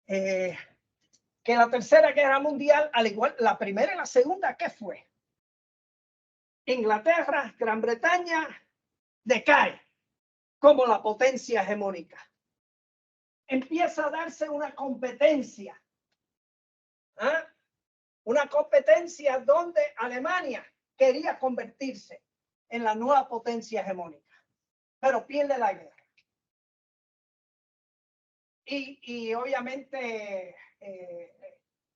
Que la Tercera Guerra Mundial, al igual la primera y la segunda, ¿qué fue? Inglaterra, Gran Bretaña, decae como la potencia hegemónica. Empieza a darse una competencia. ¿Ah? Una competencia donde Alemania quería convertirse en la nueva potencia hegemónica, pero pierde la guerra. Y obviamente,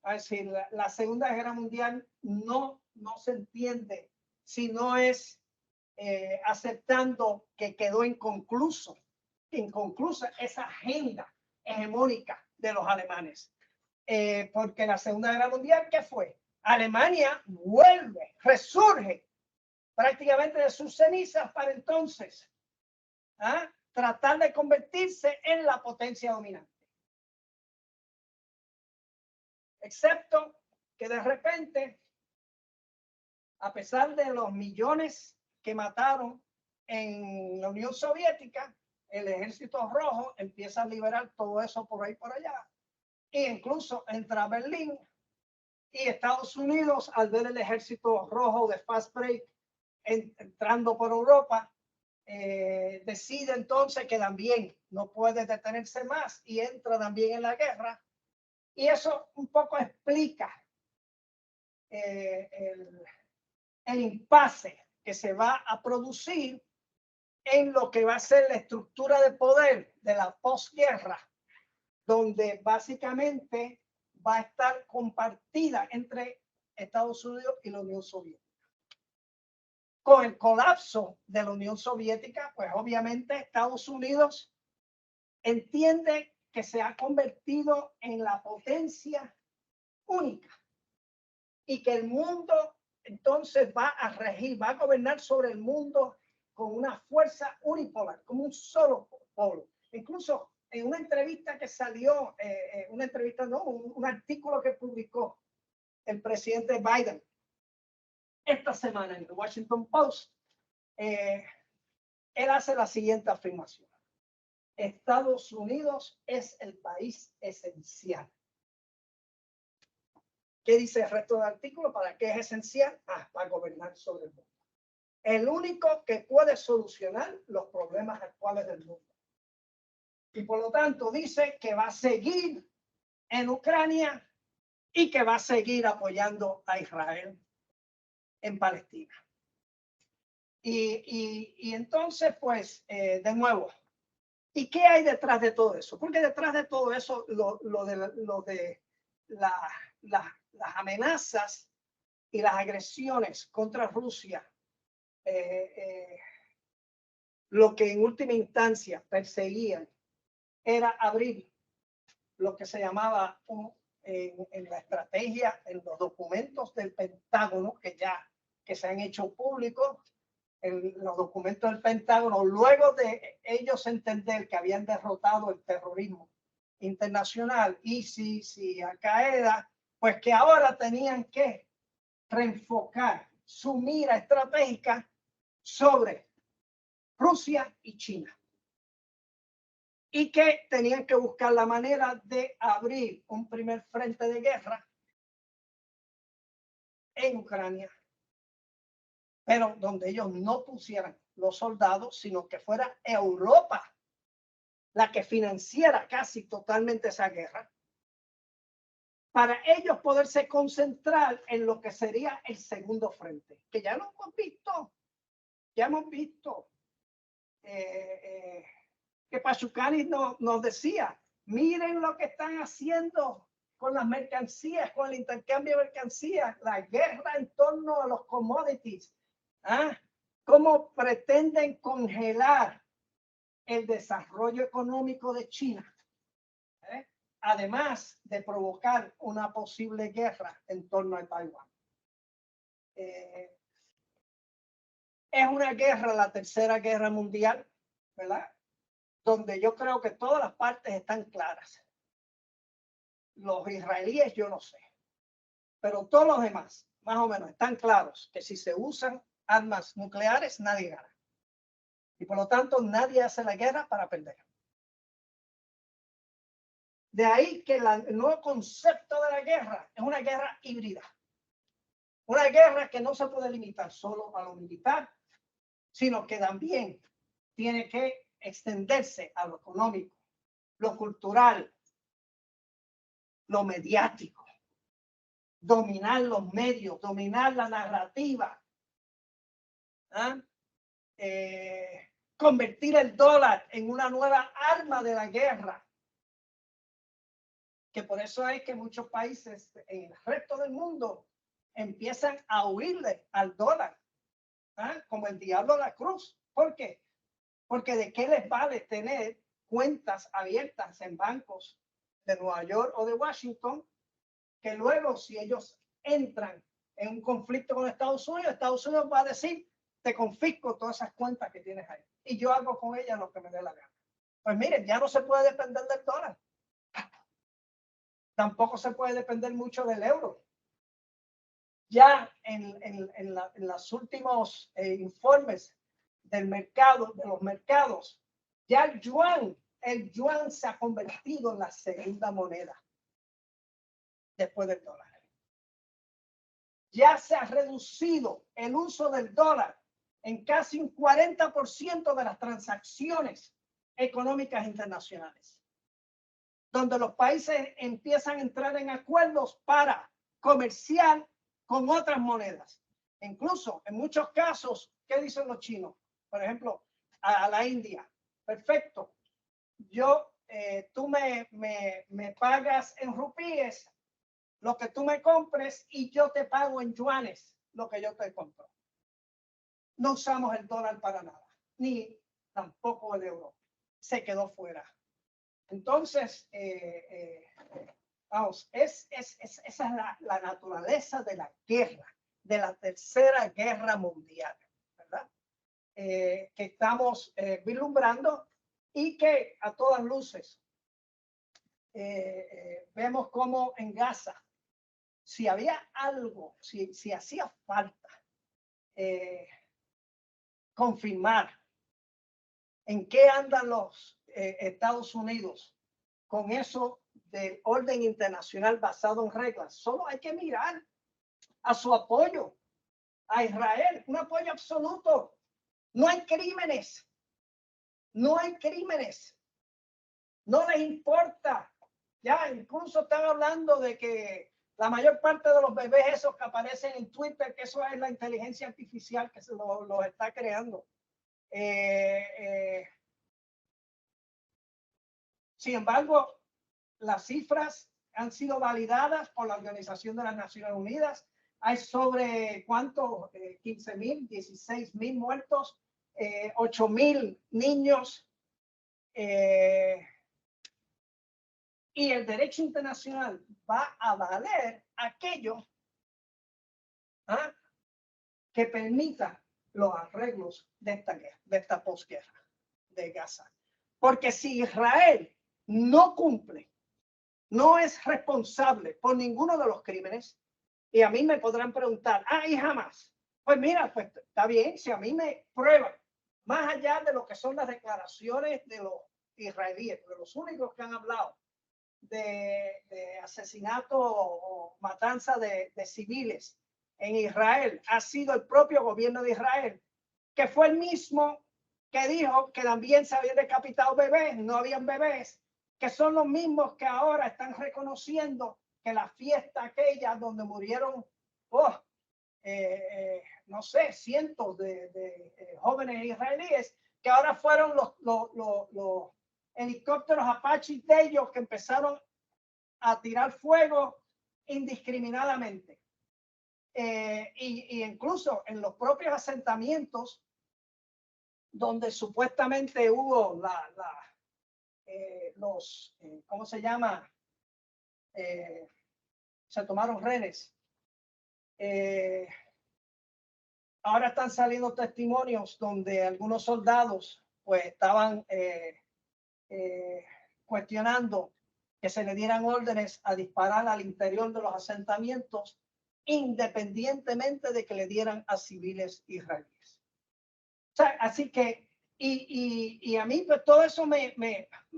a decir, la Segunda Guerra Mundial no se entiende si no es aceptando que quedó inconclusa esa agenda hegemónica de los alemanes. Porque la Segunda Guerra Mundial, ¿qué fue? Alemania vuelve, resurge prácticamente de sus cenizas para entonces tratar de convertirse en la potencia dominante. Excepto que de repente, a pesar de los millones que mataron en la Unión Soviética, el Ejército Rojo empieza a liberar todo eso por ahí por allá. E incluso entra a Berlín y Estados Unidos, al ver el Ejército Rojo de Fast Break entrando por Europa, decide entonces que también no puede detenerse más y entra también en la guerra. Y eso un poco explica el impasse que se va a producir en lo que va a ser la estructura de poder de la posguerra, donde básicamente va a estar compartida entre Estados Unidos y la Unión Soviética. Con el colapso de la Unión Soviética, pues obviamente Estados Unidos entiende que se ha convertido en la potencia única y que el mundo entonces va a regir, va a gobernar sobre el mundo con una fuerza unipolar, como un solo polo. Incluso en una entrevista que salió, un artículo que publicó el presidente Biden esta semana en el Washington Post, él hace la siguiente afirmación: Estados Unidos es el país esencial. ¿Qué dice el resto del artículo? ¿Para qué es esencial? Para gobernar sobre el mundo. El único que puede solucionar los problemas actuales del mundo. Y por lo tanto dice que va a seguir en Ucrania y que va a seguir apoyando a Israel en Palestina. Y entonces, pues, de nuevo, ¿y qué hay detrás de todo eso? Porque detrás de todo eso, lo de las amenazas y las agresiones contra Rusia, lo que en última instancia perseguían era abrir lo que se llamaba en la estrategia, en los documentos del Pentágono que se han hecho públicos, en los documentos del Pentágono, luego de ellos entender que habían derrotado el terrorismo internacional, ISIS y Al-Qaeda, pues que ahora tenían que reenfocar su mira estratégica sobre Rusia y China. Y que tenían que buscar la manera de abrir un primer frente de guerra en Ucrania, pero donde ellos no pusieran los soldados, sino que fuera Europa la que financiara casi totalmente esa guerra, para ellos poderse concentrar en lo que sería el segundo frente, que ya lo hemos visto, que Pachucanis nos decía, miren lo que están haciendo con las mercancías, con el intercambio de mercancías, la guerra en torno a los commodities, cómo pretenden congelar el desarrollo económico de China, además de provocar una posible guerra en torno a Taiwán. Es una guerra, la Tercera Guerra Mundial, ¿verdad? Donde yo creo que todas las partes están claras. Los israelíes yo no sé, pero todos los demás más o menos están claros que si se usan armas nucleares nadie gana. Y por lo tanto, nadie hace la guerra para perder. De ahí que el nuevo concepto de la guerra es una guerra híbrida. Una guerra que no se puede limitar solo a lo militar, sino que también tiene que extenderse a lo económico, lo cultural, lo mediático, dominar los medios, dominar la narrativa, convertir el dólar en una nueva arma de la guerra, que por eso es que muchos países en el resto del mundo empiezan a huirle al dólar, como el diablo a la cruz. ¿Por qué? Porque de qué les vale tener cuentas abiertas en bancos de Nueva York o de Washington, que luego si ellos entran en un conflicto con Estados Unidos va a decir, te confisco todas esas cuentas que tienes ahí y yo hago con ellas lo que me dé la gana. Pues miren, ya no se puede depender del dólar. Tampoco se puede depender mucho del euro. Ya en los últimos informes del mercado, de los mercados, ya el yuan se ha convertido en la segunda moneda después del dólar. Ya se ha reducido el uso del dólar en casi un 40% de las transacciones económicas internacionales, donde los países empiezan a entrar en acuerdos para comerciar con otras monedas. Incluso en muchos casos, ¿qué dicen los chinos? Por ejemplo, a la India. Perfecto. Tú me pagas en rupíes lo que tú me compres y yo te pago en yuanes lo que yo te compro. No usamos el dólar para nada, ni tampoco el euro. Se quedó fuera. Entonces, vamos, esa es la naturaleza de la guerra, de la tercera guerra mundial, ¿verdad? Que estamos vislumbrando y que a todas luces vemos como en Gaza, si había algo, si hacía falta confirmar en qué andan los Estados Unidos con eso del orden internacional basado en reglas, solo hay que mirar a su apoyo a Israel, un apoyo absoluto. No hay crímenes, no hay crímenes, no les importa. Ya incluso están hablando de que la mayor parte de los bebés esos que aparecen en Twitter, que eso es la inteligencia artificial que se los está creando. Sin embargo, las cifras han sido validadas por la Organización de las Naciones Unidas. Hay sobre ¿cuánto? 15,000, 16,000 muertos, 8,000 niños. Y el derecho internacional va a valer aquello que permita los arreglos de esta guerra, de esta posguerra de Gaza. Porque si Israel no cumple, no es responsable por ninguno de los crímenes, y a mí me podrán preguntar, ¿y jamás? Pues mira, pues está bien, si a mí me prueban, más allá de lo que son las declaraciones de los israelíes, de los únicos que han hablado de asesinato o matanza de civiles en Israel, ha sido el propio gobierno de Israel, que fue el mismo que dijo que también se habían decapitado bebés, no habían bebés, que son los mismos que ahora están reconociendo que la fiesta aquella donde murieron, no sé, cientos de jóvenes israelíes, que ahora fueron los helicópteros Apache de ellos que empezaron a tirar fuego indiscriminadamente. Y incluso en los propios asentamientos donde supuestamente hubo ¿cómo se llama? Se tomaron rehenes. Ahora están saliendo testimonios donde algunos soldados pues estaban cuestionando que se le dieran órdenes a disparar al interior de los asentamientos independientemente de que le dieran a civiles israelíes. O sea, así que Y a mí pues todo eso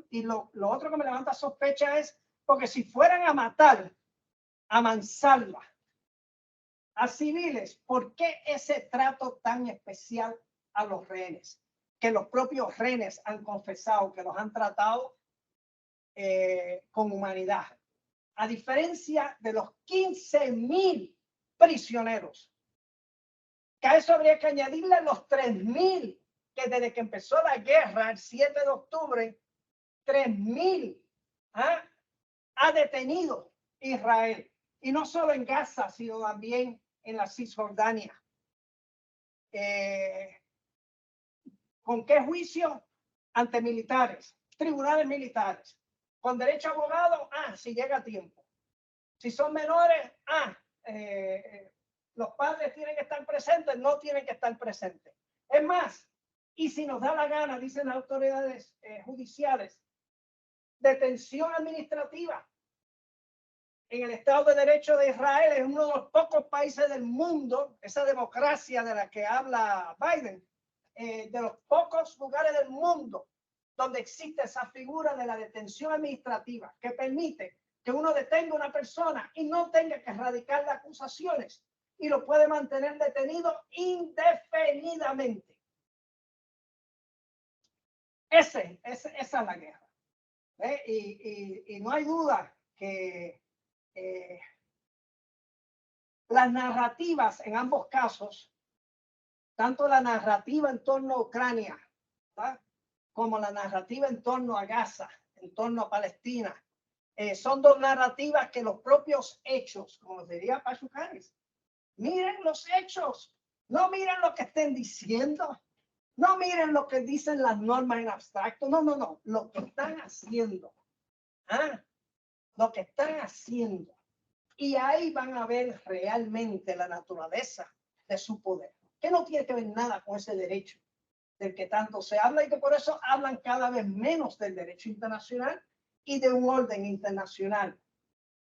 y lo otro que me levanta sospecha es porque si fueran a matar a mansalva a civiles, ¿por qué ese trato tan especial a los rehenes? Que los propios rehenes han confesado que los han tratado con humanidad. A diferencia de los 15,000 prisioneros, que a eso habría que añadirle los 3,000 que desde que empezó la guerra el 7 de octubre, 3,000 ha detenido Israel. Y no solo en Gaza, sino también en la Cisjordania. ¿Con qué juicio? Ante militares, tribunales militares. Con derecho a abogado, si llega a tiempo. Si son menores, los padres tienen que estar presentes, no tienen que estar presentes. Es más, y si nos da la gana, dicen las autoridades judiciales, detención administrativa. En el Estado de Derecho de Israel es uno de los pocos países del mundo, esa democracia de la que habla Biden, de los pocos lugares del mundo donde existe esa figura de la detención administrativa que permite que uno detenga a una persona y no tenga que erradicarle acusaciones y lo puede mantener detenido indefinidamente. Esa es la guerra. Y no hay duda que las narrativas en ambos casos, tanto la narrativa en torno a Ucrania, ¿verdad?, como la narrativa en torno a Gaza, en torno a Palestina, son dos narrativas que los propios hechos, como diría Pachucanes, miren los hechos, no miren lo que estén diciendo, no miren lo que dicen las normas en abstracto, no, lo que están haciendo, lo que están haciendo. Y ahí van a ver realmente la naturaleza de su poder, que no tiene que ver nada con ese derecho del que tanto se habla y que por eso hablan cada vez menos del derecho internacional y de un orden internacional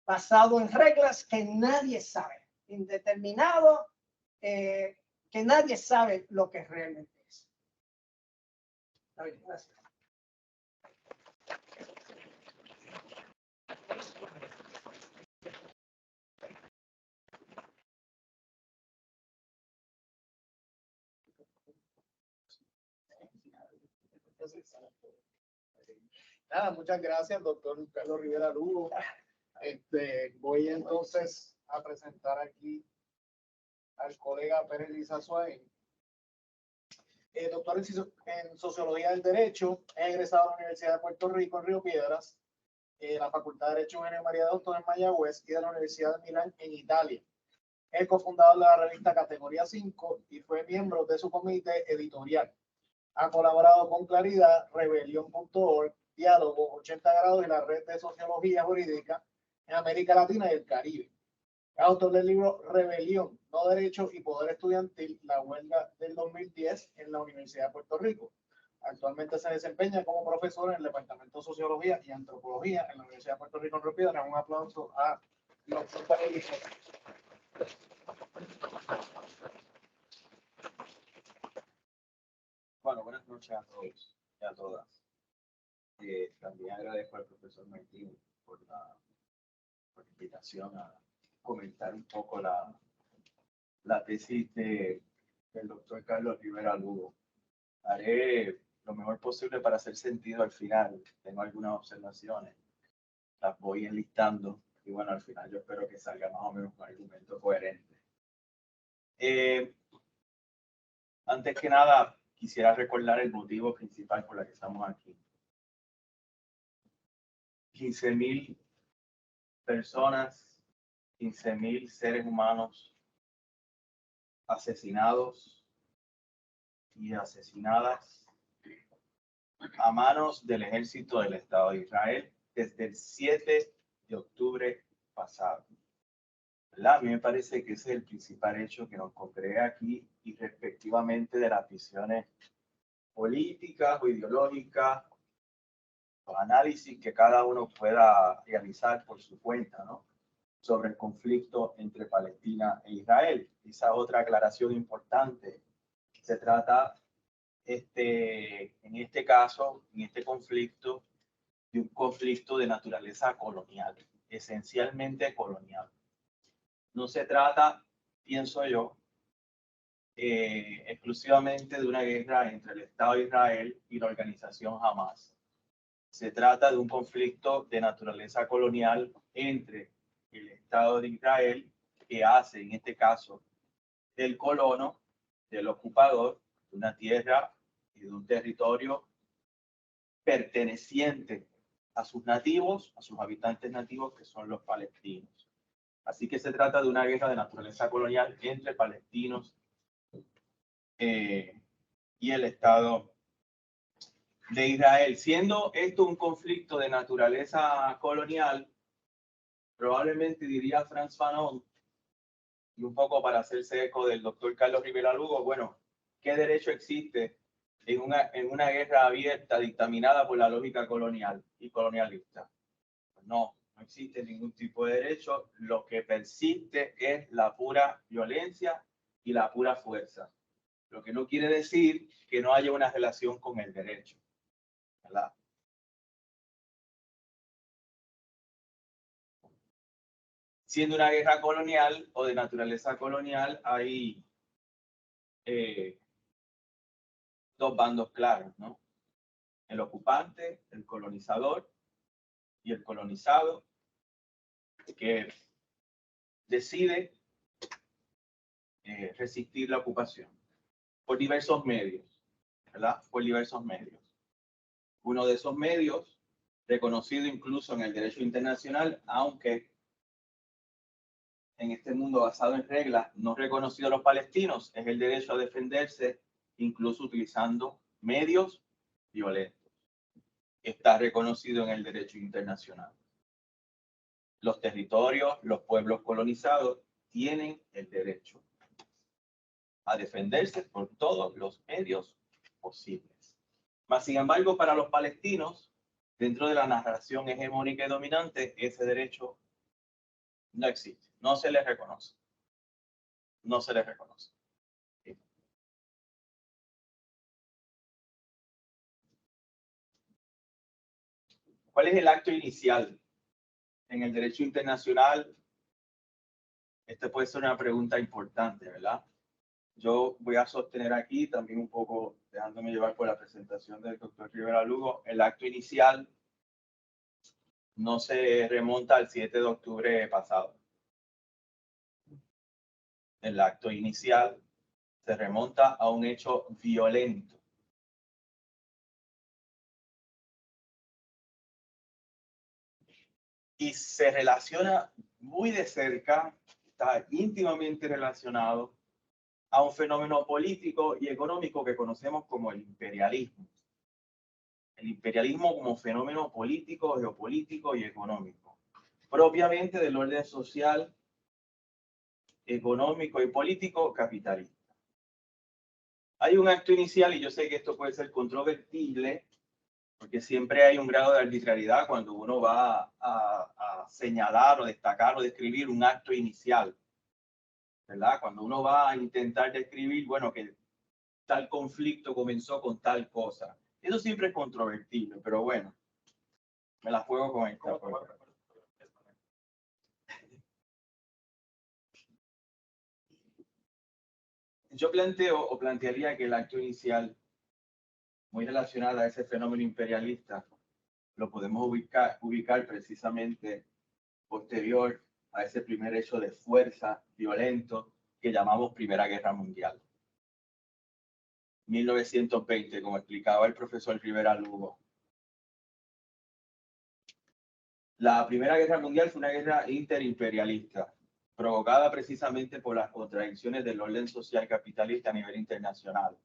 basado en reglas que nadie sabe, indeterminado, que nadie sabe lo que realmente es. Gracias. Nada, muchas gracias, doctor Carlos Rivera Lugo. Voy entonces a presentar aquí al colega Pérez Liza Suárez. Doctor en Sociología del Derecho, es egresado de la Universidad de Puerto Rico en Río Piedras, la Facultad de Derecho Eugenio María Doctor en Mayagüez y de la Universidad de Milán en Italia. Es cofundador de la revista Categoría 5 y fue miembro de su comité editorial. Ha colaborado con Claridad, Rebelión.org, Diálogo 80 Grados y la Red de Sociología Jurídica en América Latina y el Caribe. Es autor del libro Rebelión, No Derecho y Poder Estudiantil, la huelga del 2010 en la Universidad de Puerto Rico. Actualmente se desempeña como profesor en el Departamento de Sociología y Antropología en la Universidad de Puerto Rico en Río Piedras. Un aplauso a los compañeros. Bueno, buenas noches a todos y a todas. También agradezco al profesor Martín por la invitación a comentar un poco la tesis del doctor Carlos Rivera Lugo. Haré lo mejor posible para hacer sentido al final. Tengo algunas observaciones, las voy enlistando y bueno, al final yo espero que salga más o menos un argumento coherente. Antes que nada, quisiera recordar el motivo principal por el que estamos aquí. 15,000 personas, 15,000 seres humanos asesinados y asesinadas a manos del ejército del Estado de Israel desde el 7 de octubre pasado. A mí me parece que ese es el principal hecho que nos congrega aquí y respectivamente de las visiones políticas o ideológicas, los análisis que cada uno pueda realizar por su cuenta, ¿no?, sobre el conflicto entre Palestina e Israel. Esa otra aclaración importante. Se trata en este caso, en este conflicto, de un conflicto de naturaleza colonial, esencialmente colonial. No se trata, pienso yo, exclusivamente de una guerra entre el Estado de Israel y la organización Hamas. Se trata de un conflicto de naturaleza colonial entre el Estado de Israel, que hace, en este caso, del colono, del ocupador, de una tierra y de un territorio perteneciente a sus nativos, a sus habitantes nativos, que son los palestinos. Así que se trata de una guerra de naturaleza colonial entre palestinos y el Estado de Israel. Siendo esto un conflicto de naturaleza colonial, probablemente diría Frantz Fanon, y un poco para hacerse eco del doctor Carlos Rivera Lugo, bueno, ¿qué derecho existe en una guerra abierta dictaminada por la lógica colonial y colonialista? No, no existe ningún tipo de derecho. Lo que persiste es la pura violencia y la pura fuerza. Lo que no quiere decir que no haya una relación con el derecho, ¿verdad? Siendo una guerra colonial o de naturaleza colonial, hay dos bandos claros, ¿no? El ocupante, el colonizador y el colonizado, que decide resistir la ocupación por diversos medios, ¿verdad? Por diversos medios. Uno de esos medios, reconocido incluso en el derecho internacional, aunque en este mundo basado en reglas no reconocido a los palestinos, es el derecho a defenderse, incluso utilizando medios violentos. Está reconocido en el derecho internacional. Los territorios, los pueblos colonizados tienen el derecho a defenderse por todos los medios posibles. Mas, sin embargo, para los palestinos, dentro de la narración hegemónica y dominante, ese derecho no existe, no se les reconoce. No se les reconoce. ¿Cuál es el acto inicial en el derecho internacional? Esta puede ser una pregunta importante, ¿verdad? Yo voy a sostener aquí, también un poco dejándome llevar por la presentación del doctor Rivera Lugo, el acto inicial no se remonta al 7 de octubre pasado. El acto inicial se remonta a un hecho violento. Y se relaciona muy de cerca, está íntimamente relacionado a un fenómeno político y económico que conocemos como el imperialismo. El imperialismo como fenómeno político, geopolítico y económico, propiamente del orden social, económico y político capitalista. Hay un acto inicial, y yo sé que esto puede ser controvertible, porque siempre hay un grado de arbitrariedad cuando uno va a señalar o destacar o describir un acto inicial, ¿verdad? Cuando uno va a intentar describir, bueno, que tal conflicto comenzó con tal cosa. Eso siempre es controvertible, pero bueno, me la juego con esta. Yo planteo o plantearía que el acto inicial, muy relacionado a ese fenómeno imperialista, lo podemos ubicar precisamente posterior a ese primer hecho de fuerza violento que llamamos Primera Guerra Mundial. 1920, como explicaba el profesor Rivera Lugo. La Primera Guerra Mundial fue una guerra interimperialista, provocada precisamente por las contradicciones del orden social capitalista a nivel internacional,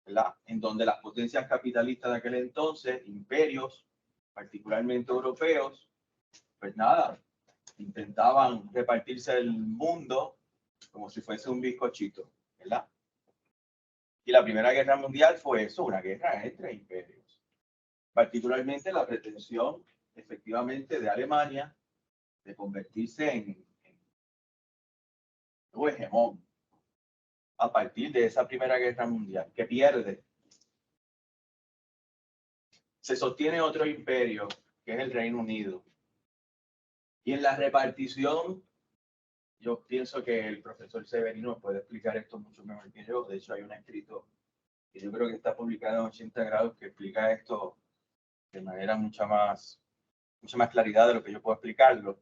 ¿verdad? En donde las potencias capitalistas de aquel entonces, imperios, particularmente europeos, pues nada, intentaban repartirse el mundo como si fuese un bizcochito, ¿verdad? Y la Primera Guerra Mundial fue eso, una guerra entre imperios. Particularmente la pretensión, efectivamente, de Alemania de convertirse en un hegemón. a partir de esa Primera Guerra Mundial, que pierde, se sostiene otro imperio, que es el Reino Unido. Y en la repartición, yo pienso que el profesor Severino puede explicar esto mucho mejor que yo. De hecho, hay un escrito que yo creo que está publicado en 80 grados que explica esto de manera mucha más claridad de lo que yo puedo explicarlo.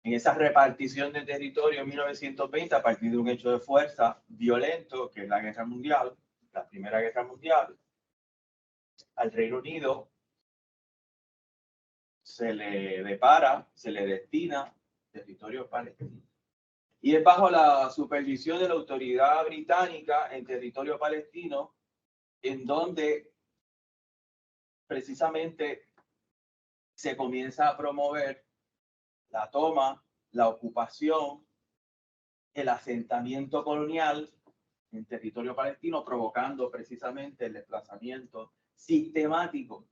En esa repartición de territorio en 1920, a partir de un hecho de fuerza violento, que es la Guerra Mundial, la Primera Guerra Mundial, al Reino Unido se le depara, se le destina territorio palestino. Y es bajo la supervisión de la autoridad británica en territorio palestino en donde precisamente se comienza a promover la toma, la ocupación, el asentamiento colonial en territorio palestino, provocando precisamente el desplazamiento sistemático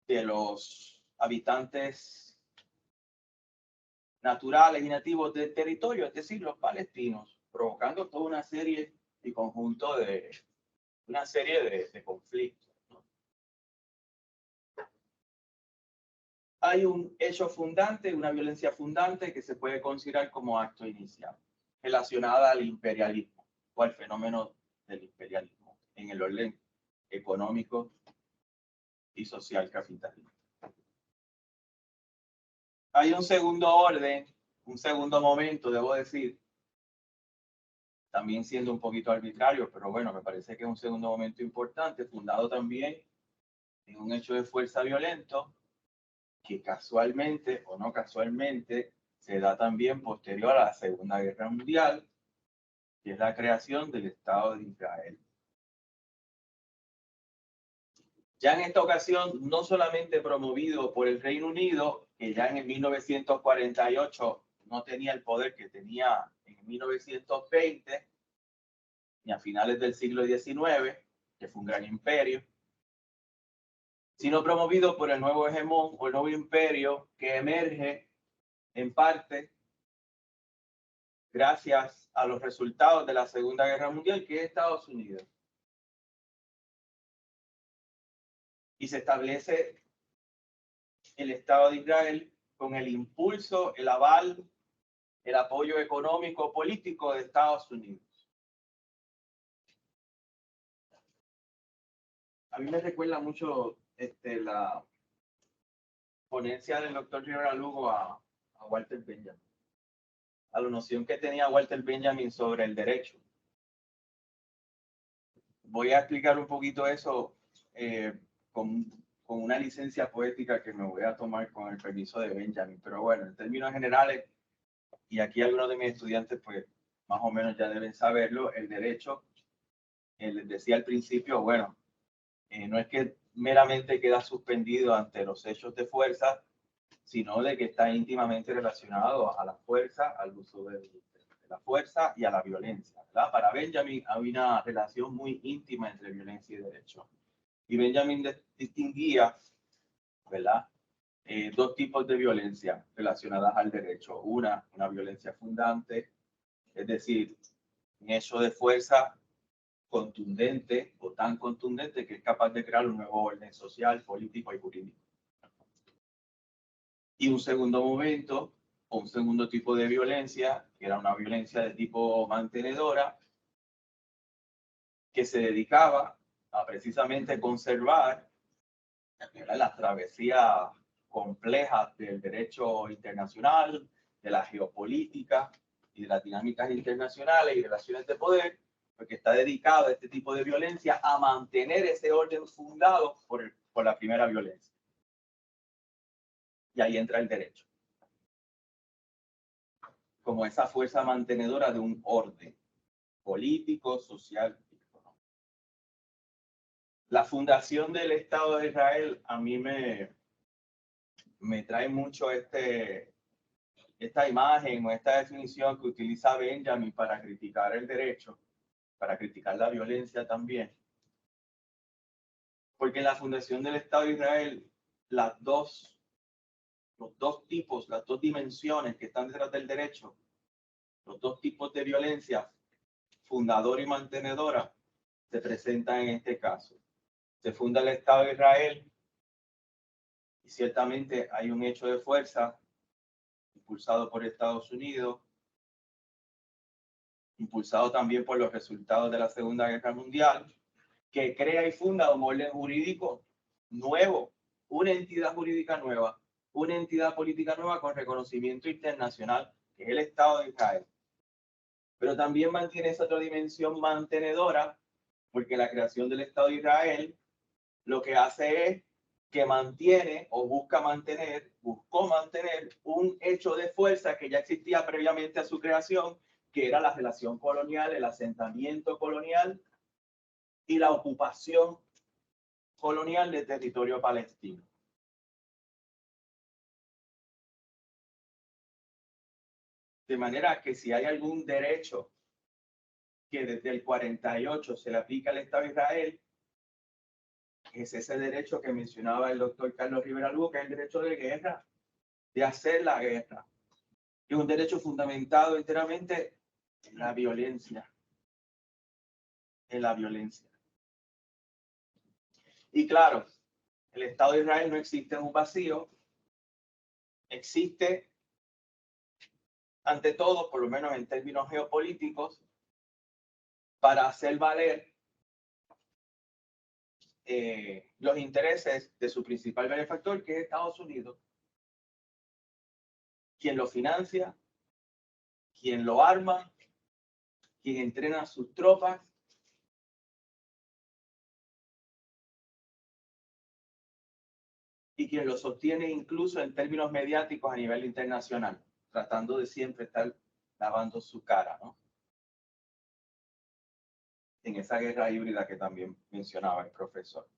de los habitantes naturales y nativos del territorio, es decir, los palestinos, provocando toda una serie y conjunto de conflictos, ¿no? Hay un hecho fundante, una violencia fundante que se puede considerar como acto inicial, relacionada al imperialismo o al fenómeno del imperialismo en el orden económico y social capitalista. Hay un segundo orden, un segundo momento, debo decir, también siendo un poquito arbitrario, pero bueno, me parece que es un segundo momento importante, fundado también en un hecho de fuerza violento, que casualmente o no casualmente se da también posterior a la Segunda Guerra Mundial, que es la creación del Estado de Israel. Ya en esta ocasión, no solamente promovido por el Reino Unido, que ya en el 1948 no tenía el poder que tenía en 1920, ni a finales del siglo XIX, que fue un gran imperio, sino promovido por el nuevo hegemón o el nuevo imperio que emerge en parte gracias a los resultados de la Segunda Guerra Mundial, que es Estados Unidos. Y se establece el Estado de Israel con el impulso, el aval, el apoyo económico, político de Estados Unidos. A mí me recuerda mucho la ponencia del doctor Rivera Lugo a Walter Benjamin, a la noción que tenía Walter Benjamin sobre el derecho. Voy a explicar un poquito eso con una licencia poética que me voy a tomar con el permiso de Benjamin. Pero bueno, en términos generales, y aquí algunos de mis estudiantes pues más o menos ya deben saberlo, el derecho, les decía al principio, bueno, no es que meramente queda suspendido ante los hechos de fuerza, sino de que está íntimamente relacionado a la fuerza, al uso de la fuerza y a la violencia, ¿verdad? Para Benjamin hay una relación muy íntima entre violencia y derecho. Y Benjamin distinguía, ¿verdad? Dos tipos de violencia relacionadas al derecho. Una violencia fundante, es decir, un hecho de fuerza contundente o tan contundente que es capaz de crear un nuevo orden social, político y jurídico. Y un segundo momento, o un segundo tipo de violencia, que era una violencia de tipo mantenedora, que se dedicaba a precisamente conservar las travesías complejas del derecho internacional, de la geopolítica y de las dinámicas internacionales y relaciones de poder, porque está dedicado a este tipo de violencia a mantener ese orden fundado por la primera violencia. Y ahí entra el derecho, como esa fuerza mantenedora de un orden político, social y económico. La fundación del Estado de Israel a mí me trae mucho esta imagen o esta definición que utiliza Benjamin para criticar el derecho, para criticar la violencia también. Porque en la fundación del Estado de Israel, las dos los dos tipos, las dos dimensiones que están detrás del derecho, los dos tipos de violencia, fundadora y mantenedora, se presentan en este caso. Se funda el Estado de Israel y ciertamente hay un hecho de fuerza impulsado por Estados Unidos, impulsado también por los resultados de la Segunda Guerra Mundial, que crea y funda un orden jurídico nuevo, una entidad jurídica nueva, una entidad política nueva con reconocimiento internacional, que es el Estado de Israel. Pero también mantiene esa otra dimensión mantenedora, porque la creación del Estado de Israel lo que hace es que mantiene o buscó mantener un hecho de fuerza que ya existía previamente a su creación, que era la relación colonial, el asentamiento colonial y la ocupación colonial del territorio palestino. De manera que si hay algún derecho que desde el 48 se le aplica al Estado de Israel, es ese derecho que mencionaba el doctor Carlos Rivera Lugo, que es el derecho de guerra, de hacer la guerra. Es un derecho fundamentado enteramente en la violencia. En la violencia. Y claro, el Estado de Israel no existe en un vacío, existe ante todo, por lo menos en términos geopolíticos, para hacer valer los intereses de su principal benefactor, que es Estados Unidos, quien lo financia, quien lo arma, quien entrena a sus tropas, y quien lo sostiene incluso en términos mediáticos a nivel internacional, tratando de siempre estar lavando su cara, ¿no? En esa guerra híbrida que también mencionaba el profesor.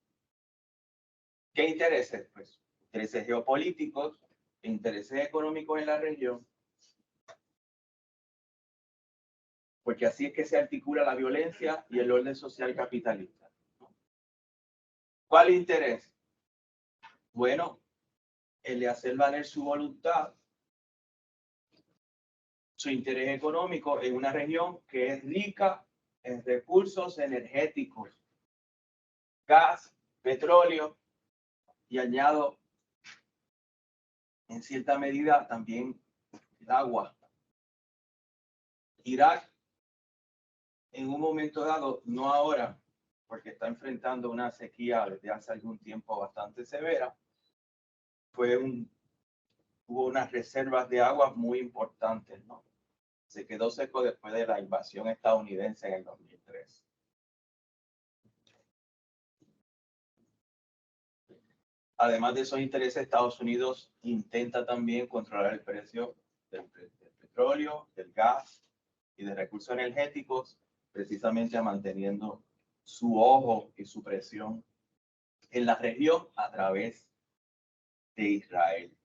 ¿Qué intereses? Pues intereses geopolíticos, intereses económicos en la región, porque así es que se articula la violencia y el orden social capitalista. ¿Cuál interés? Bueno, el de hacer valer su voluntad, su interés económico en una región que es rica en recursos energéticos, gas, petróleo, y añado en cierta medida también el agua. Irak, en un momento dado, no ahora, porque está enfrentando una sequía desde hace algún tiempo bastante severa, hubo unas reservas de agua muy importantes, ¿no? Se quedó seco después de la invasión estadounidense en el 2003. Además de esos intereses, Estados Unidos intenta también controlar el precio del petróleo, del gas y de recursos energéticos, precisamente manteniendo su ojo y su presión en la región a través de Israel.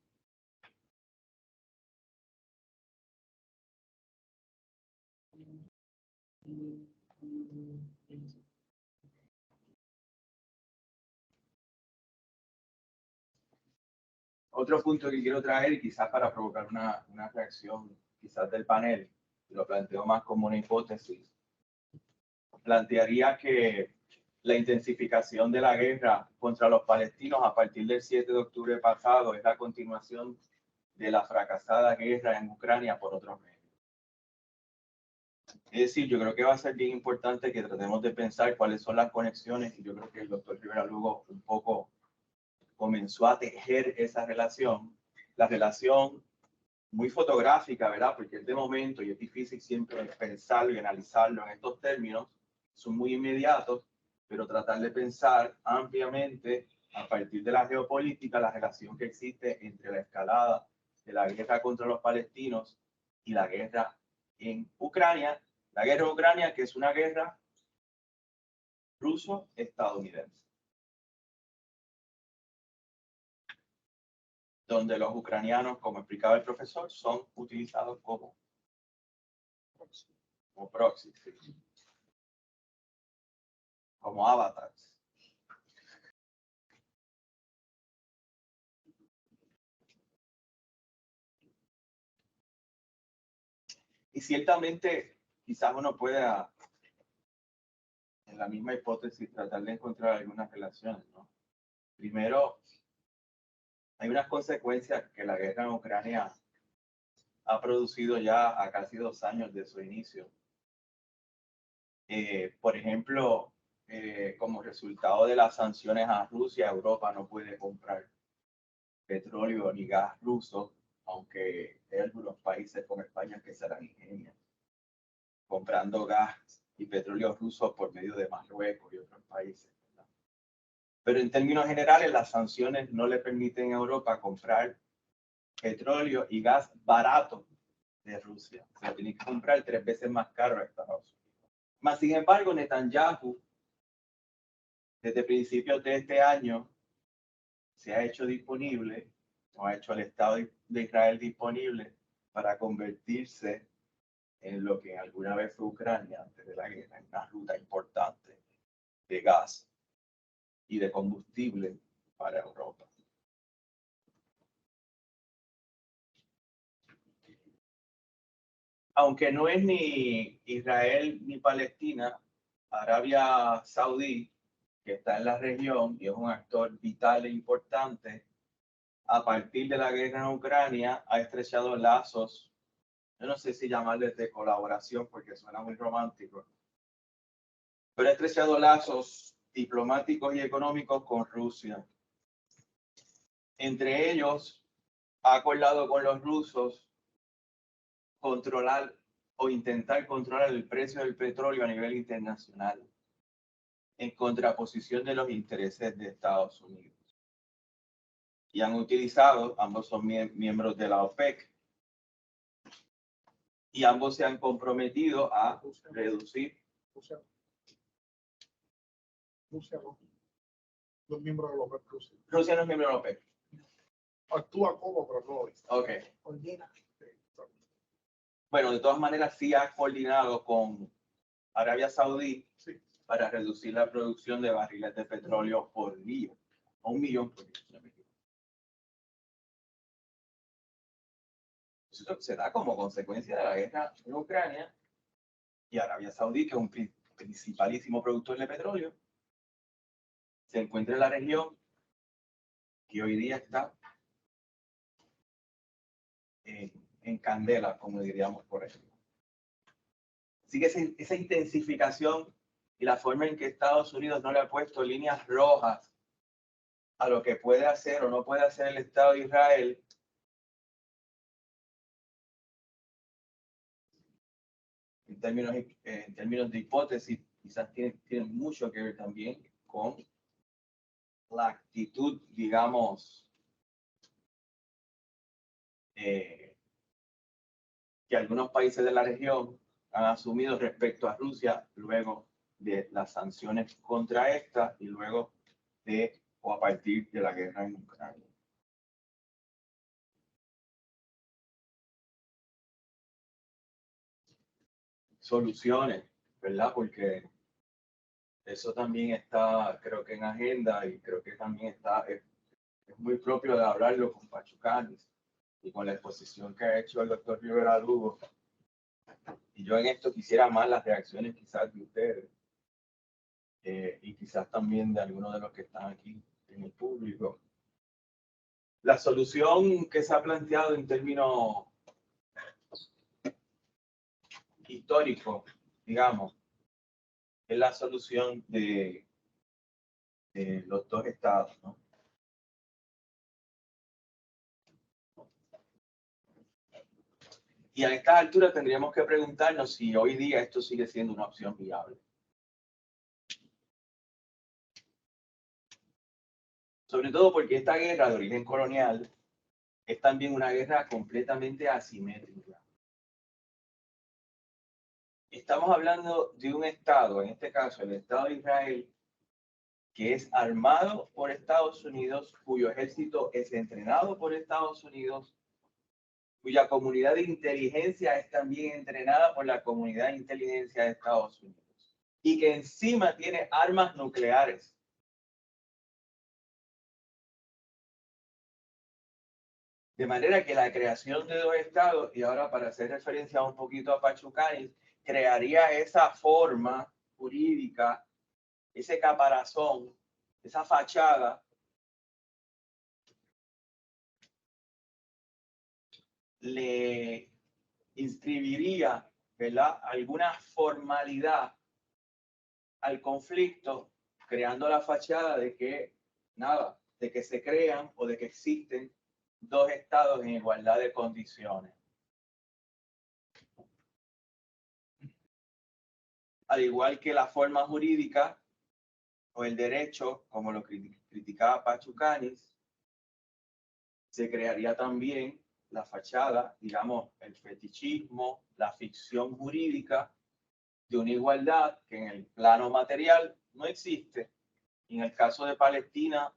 Otro punto que quiero traer, y quizás para provocar una reacción quizás del panel, lo planteo más como una hipótesis, plantearía que la intensificación de la guerra contra los palestinos a partir del 7 de octubre pasado es la continuación de la fracasada guerra en Ucrania por otros medios. Es decir, yo creo que va a ser bien importante que tratemos de pensar cuáles son las conexiones, y yo creo que el doctor Rivera Lugo un poco comenzó a tejer esa relación, la relación muy fotográfica, ¿verdad? Porque es de momento y es difícil siempre pensarlo y analizarlo en estos términos, son muy inmediatos, pero tratar de pensar ampliamente a partir de la geopolítica la relación que existe entre la escalada de la guerra contra los palestinos y la guerra en Ucrania. La guerra en Ucrania, que es una guerra ruso-estadounidense, donde los ucranianos, como explicaba el profesor, son utilizados como proxy, como avatars. Y ciertamente, quizás uno pueda, en la misma hipótesis, tratar de encontrar algunas relaciones, ¿no? Primero, hay unas consecuencias que la guerra en Ucrania ha producido ya a casi 2 años de su inicio. Por ejemplo, como resultado de las sanciones a Rusia, Europa no puede comprar petróleo ni gas ruso, aunque hay algunos países como España que se las ingenian comprando gas y petróleo ruso por medio de Marruecos y otros países, ¿verdad? Pero en términos generales, las sanciones no le permiten a Europa comprar petróleo y gas barato de Rusia. Se lo tiene que comprar 3 veces más caro a Estados Unidos. Más sin embargo, Netanyahu, desde principios de este año, se ha hecho disponible, o ha hecho al Estado de Israel disponible para convertirse en lo que alguna vez fue Ucrania antes de la guerra, en una ruta importante de gas y de combustible para Europa. Aunque no es ni Israel ni Palestina, Arabia Saudí, que está en la región y es un actor vital e importante, a partir de la guerra en Ucrania ha estrechado lazos, yo no sé si llamarles de colaboración porque suena muy romántico, pero ha estrechado lazos diplomáticos y económicos con Rusia. Entre ellos, ha acordado con los rusos controlar o intentar controlar el precio del petróleo a nivel internacional, en contraposición de los intereses de Estados Unidos. Y han utilizado, ambos son miembros de la OPEC, y ambos se han comprometido a reducir. Rusia no. Los miembros de la OPEC. Rusia no es miembro de la OPEC. Actúa como, pero no es. Ok. Coordina. Bueno, de todas maneras sí ha coordinado con Arabia Saudí para reducir la producción de barriles de petróleo por día, a 1 millón por día. Eso se da como consecuencia de la guerra en Ucrania y Arabia Saudí, que es un principalísimo productor de petróleo, se encuentra en la región que hoy día está en candela, como diríamos por ejemplo. Así que esa intensificación y la forma en que Estados Unidos no le ha puesto líneas rojas a lo que puede hacer o no puede hacer el Estado de Israel, en términos de hipótesis, quizás tiene mucho que ver también con la actitud, digamos, que algunos países de la región han asumido respecto a Rusia luego de las sanciones contra esta y luego de o a partir de la guerra en Ucrania. Soluciones, ¿verdad? Porque eso también está, creo que en agenda y creo que también es muy propio de hablarlo con Pachucanis y con la exposición que ha hecho el doctor Rivera Lugo. Y yo en esto quisiera más las reacciones quizás de ustedes y quizás también de algunos de los que están aquí en el público. La solución que se ha planteado en términos históricos, digamos, es la solución de los dos estados, ¿no? Y a esta altura tendríamos que preguntarnos si hoy día esto sigue siendo una opción viable. Sobre todo porque esta guerra de origen colonial es también una guerra completamente asimétrica. Estamos hablando de un Estado, en este caso el Estado de Israel, que es armado por Estados Unidos, cuyo ejército es entrenado por Estados Unidos, cuya comunidad de inteligencia es también entrenada por la comunidad de inteligencia de Estados Unidos, y que encima tiene armas nucleares. De manera que la creación de dos estados, y ahora para hacer referencia un poquito a Pachucanis, crearía esa forma jurídica, ese caparazón, esa fachada le inscribiría, ¿verdad?, alguna formalidad al conflicto, creando la fachada de que nada, de que se crean o de que existen dos estados en igualdad de condiciones. Al igual que la forma jurídica o el derecho, como lo criticaba Pachucanis, se crearía también la fachada, digamos, el fetichismo, la ficción jurídica de una igualdad que en el plano material no existe. Y en el caso de Palestina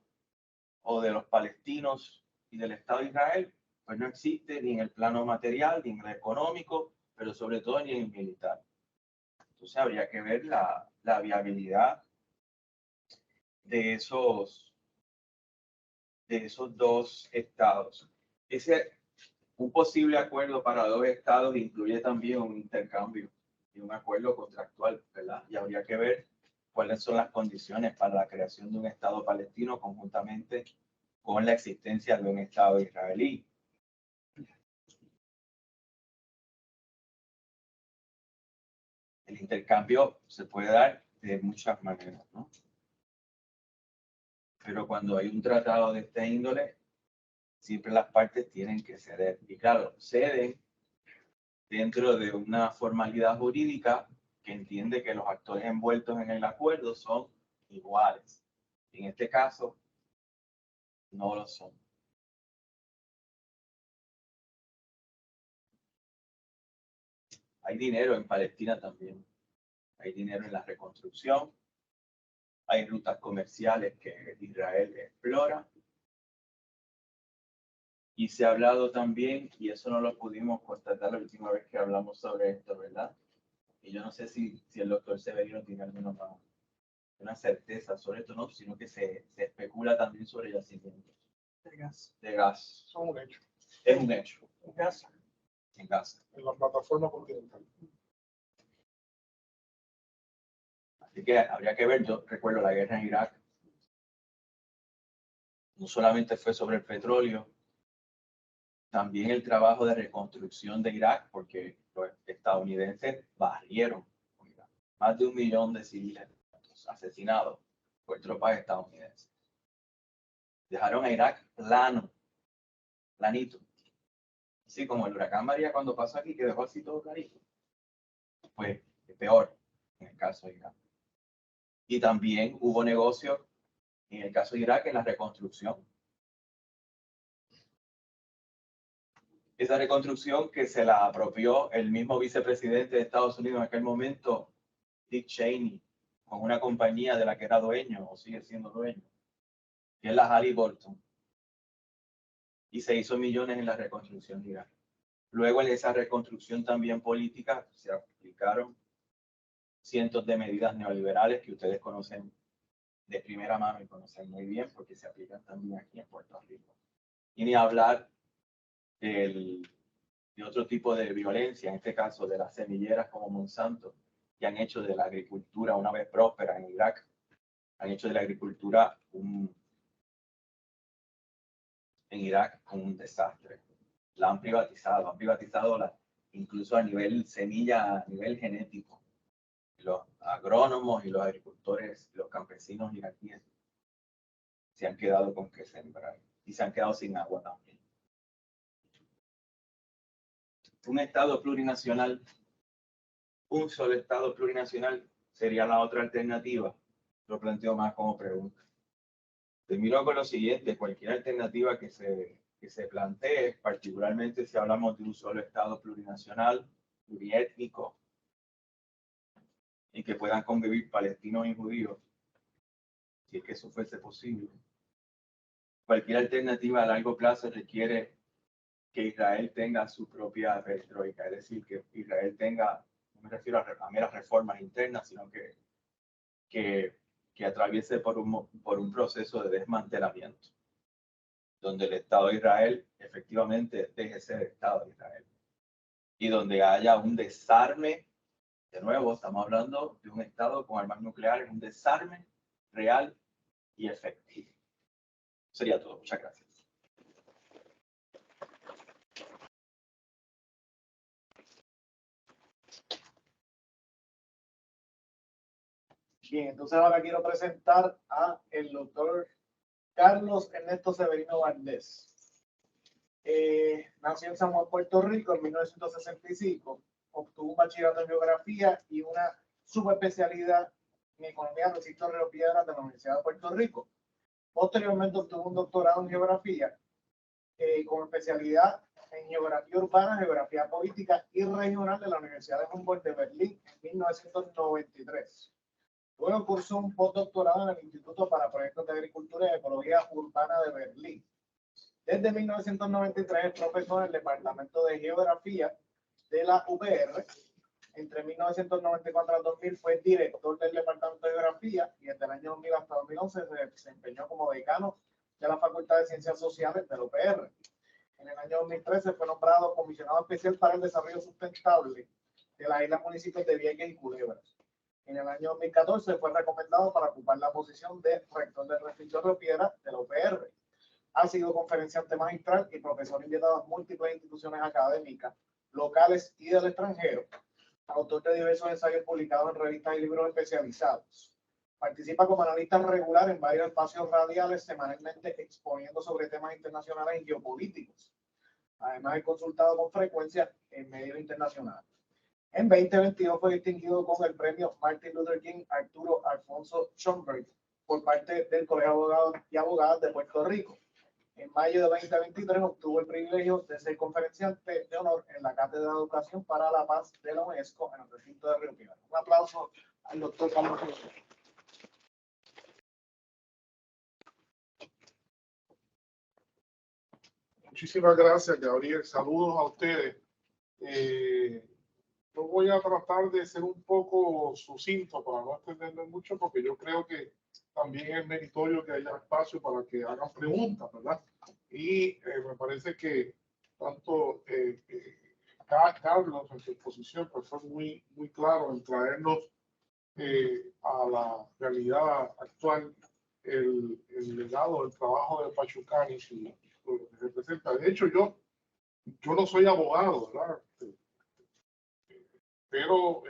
o de los palestinos y del Estado de Israel, pues no existe ni en el plano material, ni en el económico, pero sobre todo ni en el militar. Entonces habría que ver la viabilidad de esos dos estados. Un posible acuerdo para dos estados incluye también un intercambio y un acuerdo contractual, ¿verdad? Y habría que ver cuáles son las condiciones para la creación de un estado palestino conjuntamente con la existencia de un estado israelí. El intercambio se puede dar de muchas maneras, ¿no? Pero cuando hay un tratado de esta índole, siempre las partes tienen que ceder. Y claro, ceden dentro de una formalidad jurídica que entiende que los actores envueltos en el acuerdo son iguales. En este caso, no lo son. Hay dinero en Palestina también. Hay dinero en la reconstrucción. Hay rutas comerciales que Israel explora. Y se ha hablado también, y eso no lo pudimos constatar la última vez que hablamos sobre esto, ¿verdad? Y yo no sé si el doctor Severino tiene alguna una certeza sobre esto, no, sino que se especula también sobre yacimientos De gas. de gas. Son un hecho. Es un hecho. En gas. En Gaza. En la plataforma continental. Así que habría que ver, yo recuerdo la guerra en Irak, no solamente fue sobre el petróleo, también el trabajo de reconstrucción de Irak, porque los estadounidenses barrieron Irak. Más de 1 millón de civiles asesinados por tropas estadounidenses. Dejaron a Irak plano, planito. Así como el huracán María cuando pasó aquí, que dejó así todo clarito. Pues peor en el caso de Irak. Y también hubo negocios en el caso de Irak en la reconstrucción. Esa reconstrucción que se la apropió el mismo vicepresidente de Estados Unidos en aquel momento, Dick Cheney, con una compañía de la que era dueño o sigue siendo dueño, que es la Halliburton. Y se hizo millones en la reconstrucción de Irak. Luego en esa reconstrucción también política se aplicaron cientos de medidas neoliberales que ustedes conocen de primera mano y conocen muy bien porque se aplican también aquí en Puerto Rico. Y ni hablar de otro tipo de violencia, en este caso de las semilleras como Monsanto, que han hecho de la agricultura, una vez próspera en Irak, han hecho de la agricultura en Irak un desastre. La han privatizado incluso a nivel semilla, a nivel genético. Los agrónomos y los agricultores, los campesinos iraquíes, se han quedado con que sembrar y se han quedado sin agua también. Un estado plurinacional, un solo estado plurinacional sería la otra alternativa. Lo planteo más como pregunta. Termino con lo siguiente: cualquier alternativa que se plantee, particularmente si hablamos de un solo estado plurinacional, pluriétnico, y que puedan convivir palestinos y judíos, si es que eso fuese posible. Cualquier alternativa a largo plazo requiere que Israel tenga su propia perestroika, es decir, que Israel tenga, no me refiero a meras reformas internas, sino que atraviese por un proceso de desmantelamiento. donde el Estado de Israel efectivamente deje de ser Estado de Israel y donde haya un desarme. De nuevo, estamos hablando de un Estado con armas nucleares, un desarme real y efectivo. Sería todo. Muchas gracias. Bien, entonces ahora quiero presentar a el doctor Carlos Ernesto Severino Valdés. Nació en San Juan, Puerto Rico, en 1965. Obtuvo un bachillerato en geografía y una subespecialidad en economía del recinto de Río Piedras de la Universidad de Puerto Rico. Posteriormente obtuvo un doctorado en geografía con especialidad en geografía urbana, geografía política y regional de la Universidad de Humboldt de Berlín en 1993. Luego cursó un postdoctorado en el Instituto para Proyectos de Agricultura y Ecología Urbana de Berlín. Desde 1993 es profesor en el Departamento de Geografía de la UPR. Entre 1994 y 2000 fue director del Departamento de Geografía y desde el año 2000 hasta 2011 se desempeñó como decano de la Facultad de Ciencias Sociales de la UPR. En el año 2013 fue nombrado comisionado especial para el desarrollo sustentable de las islas municipios de Vieques y Culebras. En el año 2014 fue recomendado para ocupar la posición de rector del recinto de Río Piedras de la UPR. Ha sido conferenciante magistral y profesor invitado a múltiples instituciones académicas, locales y del extranjero. Autor de diversos ensayos publicados en revistas y libros especializados. Participa como analista regular en varios espacios radiales, semanalmente exponiendo sobre temas internacionales y geopolíticos. Además, es consultado con frecuencia en medios internacionales. En 2022 fue distinguido con el premio Martin Luther King Arturo Alfonso Schomburg por parte del Colegio de Abogados y Abogadas de Puerto Rico. En mayo de 2023 obtuvo el privilegio de ser conferenciante de honor en la Cátedra de Educación para la Paz de la UNESCO en el recinto de Río Piedras. Un aplauso al doctor Carlos. Muchísimas gracias, Gabriel. Saludos a ustedes. Yo voy a tratar de ser un poco sucinto para no extenderme mucho, porque yo creo que también es meritorio que haya espacio para que hagan preguntas, ¿verdad? Y me parece que tanto Carlos en su exposición pues fue muy claro en traernos a la realidad actual el legado del trabajo de Pachucanis y lo que representa. De hecho, yo no soy abogado, ¿verdad? Pero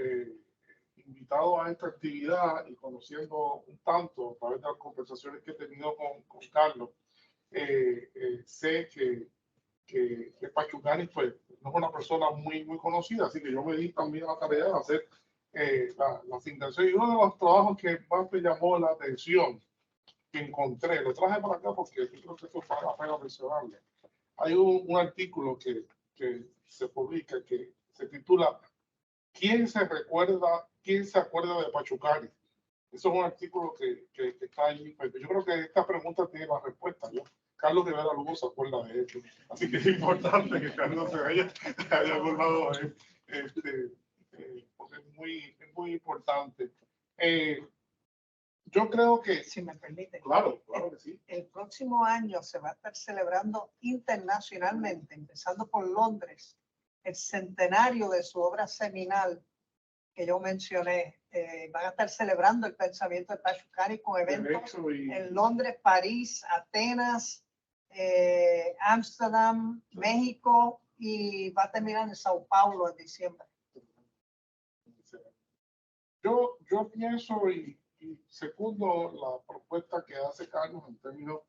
invitado a esta actividad y conociendo un tanto a través de las conversaciones que he tenido con Carlos, sé que Pachucanis pues, no es una persona muy conocida, así que yo me di también la tarea de hacer la asignación. Y uno de los trabajos que más me llamó la atención que encontré, lo traje para acá porque yo creo que esto vale la pena mencionarlo. Hay un artículo que se publica que se titula ¿Quién se acuerda de Pachucanis? Eso es un artículo que está ahí. Yo creo que esta pregunta tiene la respuesta. Carlos Rivera Lugo se acuerda de esto. Así que es importante que Carlos se haya acordado de porque es muy importante. Yo creo que... Si me permite. Claro que sí. El próximo año se va a estar celebrando internacionalmente, empezando por Londres, el centenario de su obra seminal que yo mencioné. Van a estar celebrando el pensamiento de Pachucanis con eventos en Londres, París, Atenas, Ámsterdam, México y va a terminar en Sao Paulo en diciembre. Yo pienso y secundo la propuesta que hace Carlos en términos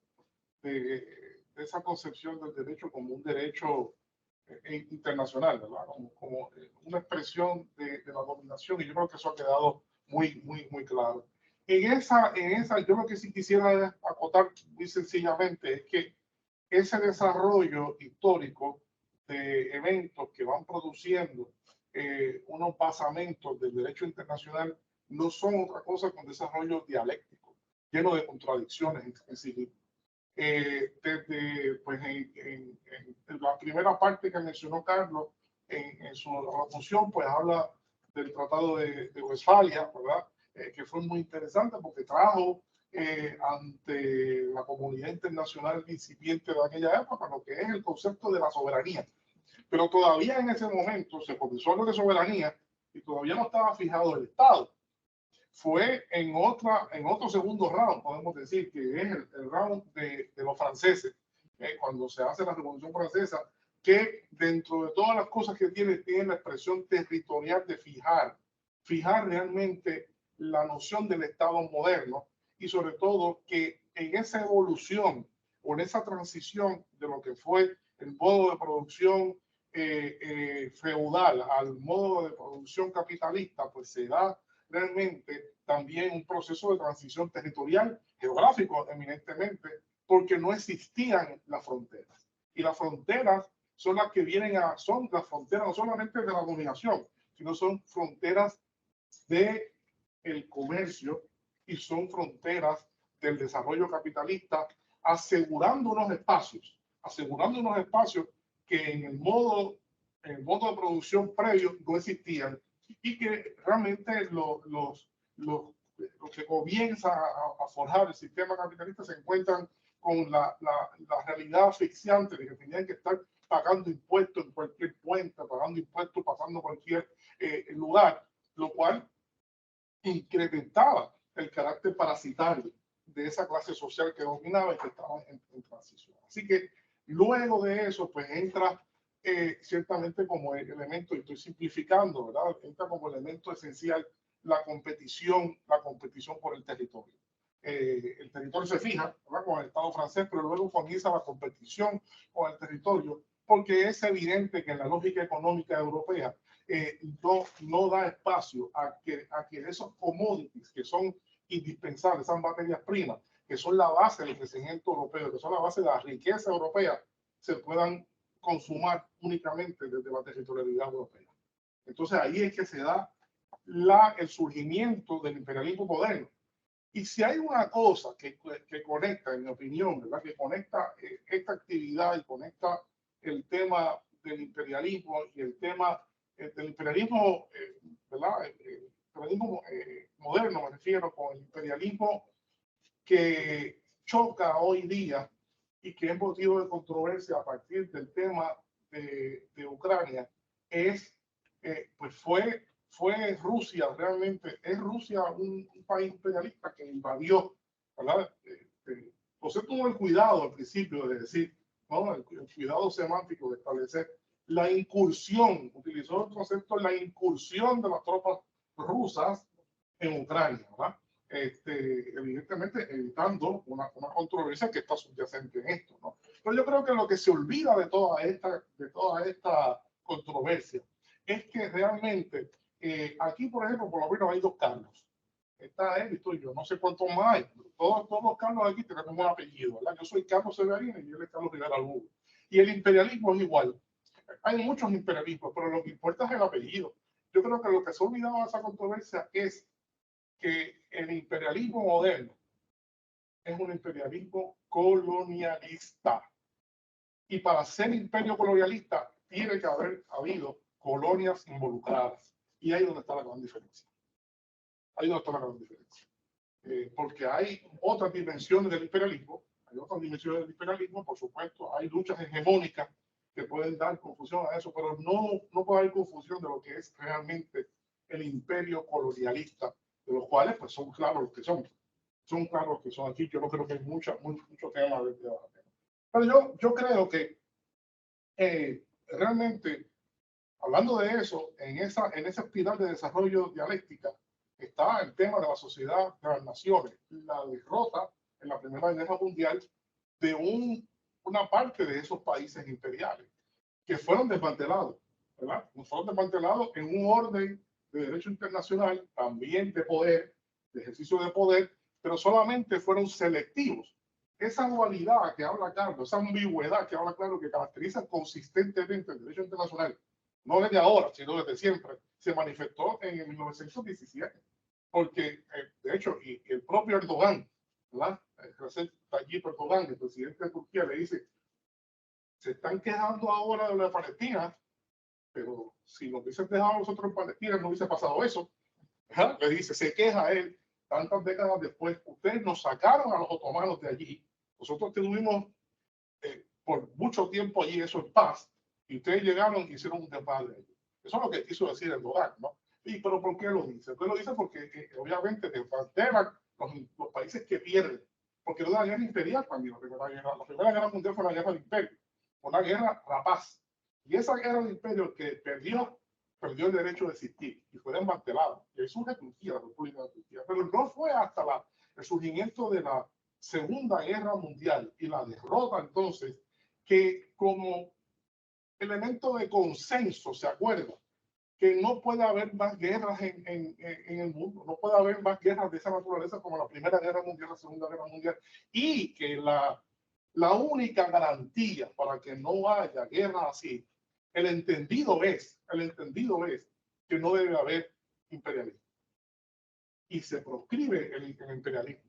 de esa concepción del derecho como un derecho internacional, ¿verdad? Como una expresión de la dominación, y yo creo que eso ha quedado muy claro. En esa yo lo que sí quisiera acotar muy sencillamente es que ese desarrollo histórico de eventos que van produciendo unos basamentos del derecho internacional no son otra cosa que un desarrollo dialéctico, lleno de contradicciones en sí. Desde pues, en la primera parte que mencionó Carlos, en su alocución, pues habla del Tratado de Westfalia, ¿verdad? Que fue muy interesante porque trajo ante la comunidad internacional incipiente de aquella época, lo que es el concepto de la soberanía. Pero todavía en ese momento se comenzó a hablar de soberanía y todavía no estaba fijado el Estado. Fue en otro segundo round, podemos decir, que es el round de los franceses, cuando se hace la Revolución Francesa, que dentro de todas las cosas que tiene la expresión territorial de fijar realmente la noción del Estado moderno y sobre todo que en esa evolución o en esa transición de lo que fue el modo de producción feudal al modo de producción capitalista, pues se da realmente también un proceso de transición territorial, geográfico eminentemente, porque no existían las fronteras. Y las fronteras son las que son las fronteras no solamente de la dominación, sino son fronteras de el comercio y son fronteras del desarrollo capitalista, asegurando unos espacios que en el modo de producción previo no existían y que realmente lo que comienza a forjar el sistema capitalista se encuentran con la realidad asfixiante de que tenían que estar pagando impuestos en cualquier puente, pagando impuestos pasando cualquier lugar, lo cual incrementaba el carácter parasitario de esa clase social que dominaba y que estaba en transición. Así que luego de eso, pues entra ciertamente como elemento, y estoy simplificando, ¿verdad? Entra como elemento esencial la competición por el territorio. El territorio se fija, ¿verdad?, con el Estado francés, pero luego comienza la competición con el territorio, porque es evidente que en la lógica económica europea no da espacio a que esos commodities que son indispensables, esas materias primas, que son la base del crecimiento europeo, que son la base de la riqueza europea, se puedan consumar únicamente desde la territorialidad europea. Entonces ahí es que se da el surgimiento del imperialismo moderno. Y si hay una cosa que conecta, en mi opinión, ¿verdad?, que conecta esta actividad y conecta el tema del imperialismo y el tema del imperialismo, ¿verdad?, el imperialismo moderno, me refiero, con el imperialismo que choca hoy día y que es motivo de controversia a partir del tema de Ucrania, pues fue Rusia, realmente es Rusia un país imperialista que invadió, ¿verdad? José tuvo el cuidado al principio de decir, ¿no?, el cuidado semántico de establecer la incursión, utilizó el concepto la incursión de las tropas rusas en Ucrania, ¿verdad? Evidentemente evitando una controversia que está subyacente en esto, ¿no? Pero yo creo que lo que se olvida de toda esta controversia es que realmente aquí, por ejemplo, por lo menos hay dos Carlos. Está él y estoy yo, no sé cuántos más hay. Todos los Carlos aquí tenemos un apellido, ¿verdad? Yo soy Carlos Severino y él es Carlos Rivera Lugo. Y el imperialismo es igual. Hay muchos imperialismos, pero lo que importa es el apellido. Yo creo que lo que se ha olvidado de esa controversia es que el imperialismo moderno es un imperialismo colonialista. Y para ser imperio colonialista tiene que haber habido colonias involucradas. Y ahí es donde está la gran diferencia. Ahí es donde está la gran diferencia. Porque hay otras dimensiones del imperialismo, por supuesto, hay luchas hegemónicas que pueden dar confusión a eso, pero no puede haber confusión de lo que es realmente el imperio colonialista, de los cuales pues son claros los que son. Son claros los que son aquí. Yo no creo que hay mucho tema de debate. Pero yo creo que realmente, hablando de eso, en esa espiral de desarrollo dialéctica, está el tema de la sociedad de las naciones, la derrota en la Primera Guerra Mundial de una parte de esos países imperiales que fueron desmantelados, ¿verdad? Fueron desmantelados en un orden de derecho internacional, también de poder, de ejercicio de poder, pero solamente fueron selectivos. Esa dualidad que habla Carlos, esa ambigüedad que habla claro, que caracteriza consistentemente el derecho internacional, no desde ahora, sino desde siempre, se manifestó en el 1917. Porque, de hecho, y el propio Erdogan, ¿verdad?, Recep Tayyip Erdogan, el presidente de Turquía, le dice, se están quejando ahora de la Palestina, pero si nos hubiesen dejado nosotros en Palestina no hubiese pasado eso. ¿verdad? Le dice, se queja él tantas décadas después, ustedes nos sacaron a los otomanos de allí. Nosotros tuvimos por mucho tiempo allí eso en paz, y ustedes llegaron y hicieron un desmadre allí. Eso es lo que quiso decir el Doral, ¿no? Pero ¿por qué lo dice? Pues lo dice porque obviamente desmantelan los países que pierden, porque no da guerra imperial también. La Primera Guerra Mundial fue una guerra de imperio, una guerra rapaz. Y esa guerra de imperio que perdió el derecho de existir y fue desmantelada. Y ahí surge Turquía, la República de Turquía. Pero no fue hasta el surgimiento de la Segunda Guerra Mundial y la derrota entonces que como elemento de consenso se acuerda que no puede haber más guerras en el mundo, no puede haber más guerras de esa naturaleza como la Primera Guerra Mundial, la Segunda Guerra Mundial, y que la única garantía para que no haya guerra así, el entendido es que no debe haber imperialismo. Y se proscribe el imperialismo,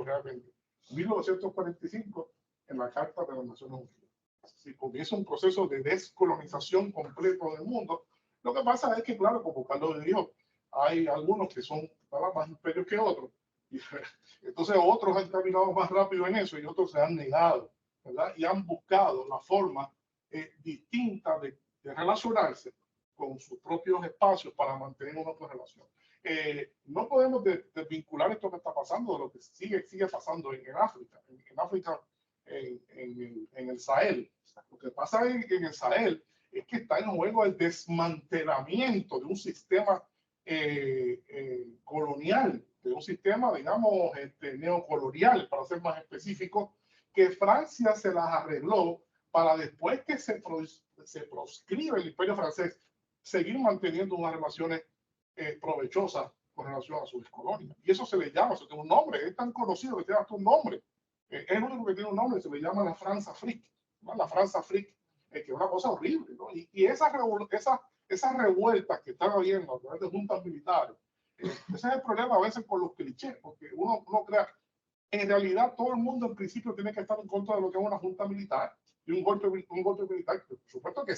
realmente. En 1945, en la Carta de las Naciones Unidas. Si comienza un proceso de descolonización completo del mundo. Lo que pasa es que, claro, como Carlos dijo, hay algunos que son más imperios que otros. Y, entonces otros han caminado más rápido en eso y otros se han negado, ¿verdad? Y han buscado la forma distinta de relacionarse con sus propios espacios para mantener una otra relación. No podemos desvincular esto que está pasando de lo que sigue pasando en África. En África, en el Sahel. Lo que pasa en el Sahel es que está en juego el desmantelamiento de un sistema colonial, de un sistema, digamos, neocolonial, para ser más específico, que Francia se las arregló para después que se proscribe el imperio francés, seguir manteniendo unas relaciones provechosas con relación a sus colonias. Y eso se le llama, eso tiene un nombre, es tan conocido que tiene hasta un nombre. Es el único que tiene un nombre, se le llama la France-Afrique, ¿no? La France-Afrique, que es una cosa horrible, ¿no? Y esas revueltas que están habiendo a través de juntas militares, ese es el problema a veces con los clichés, porque uno crea, en realidad todo el mundo en principio tiene que estar en contra de lo que es una junta militar y un golpe militar. Por supuesto que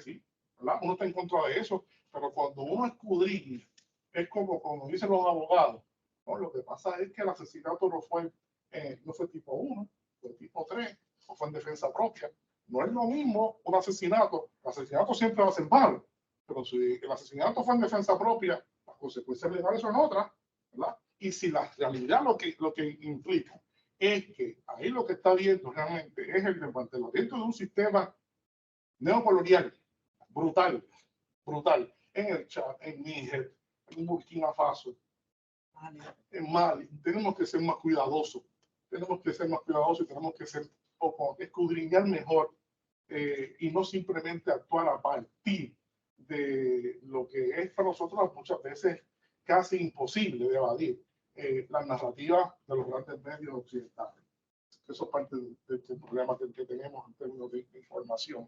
sí, ¿verdad? Uno está en contra de eso, pero cuando uno escudriña, es como dicen los abogados, ¿no? Lo que pasa es que el asesinato no fue tipo 1, fue tipo 3, o fue en defensa propia. No es lo mismo un asesinato. El asesinato siempre va a ser malo, pero si el asesinato fue en defensa propia, las consecuencias legales son otras, ¿verdad? Y si la realidad lo que implica es que ahí lo que está viendo realmente es el desmantelamiento de un sistema neocolonial brutal, en el Chad, en Níger, en Burkina Faso, en Mali. Tenemos que ser más cuidadosos, y tenemos que escudriñar mejor y no simplemente actuar a partir de lo que es para nosotros muchas veces casi imposible de evadir, las narrativas de los grandes medios occidentales. Eso es parte del problema que tenemos en términos de información.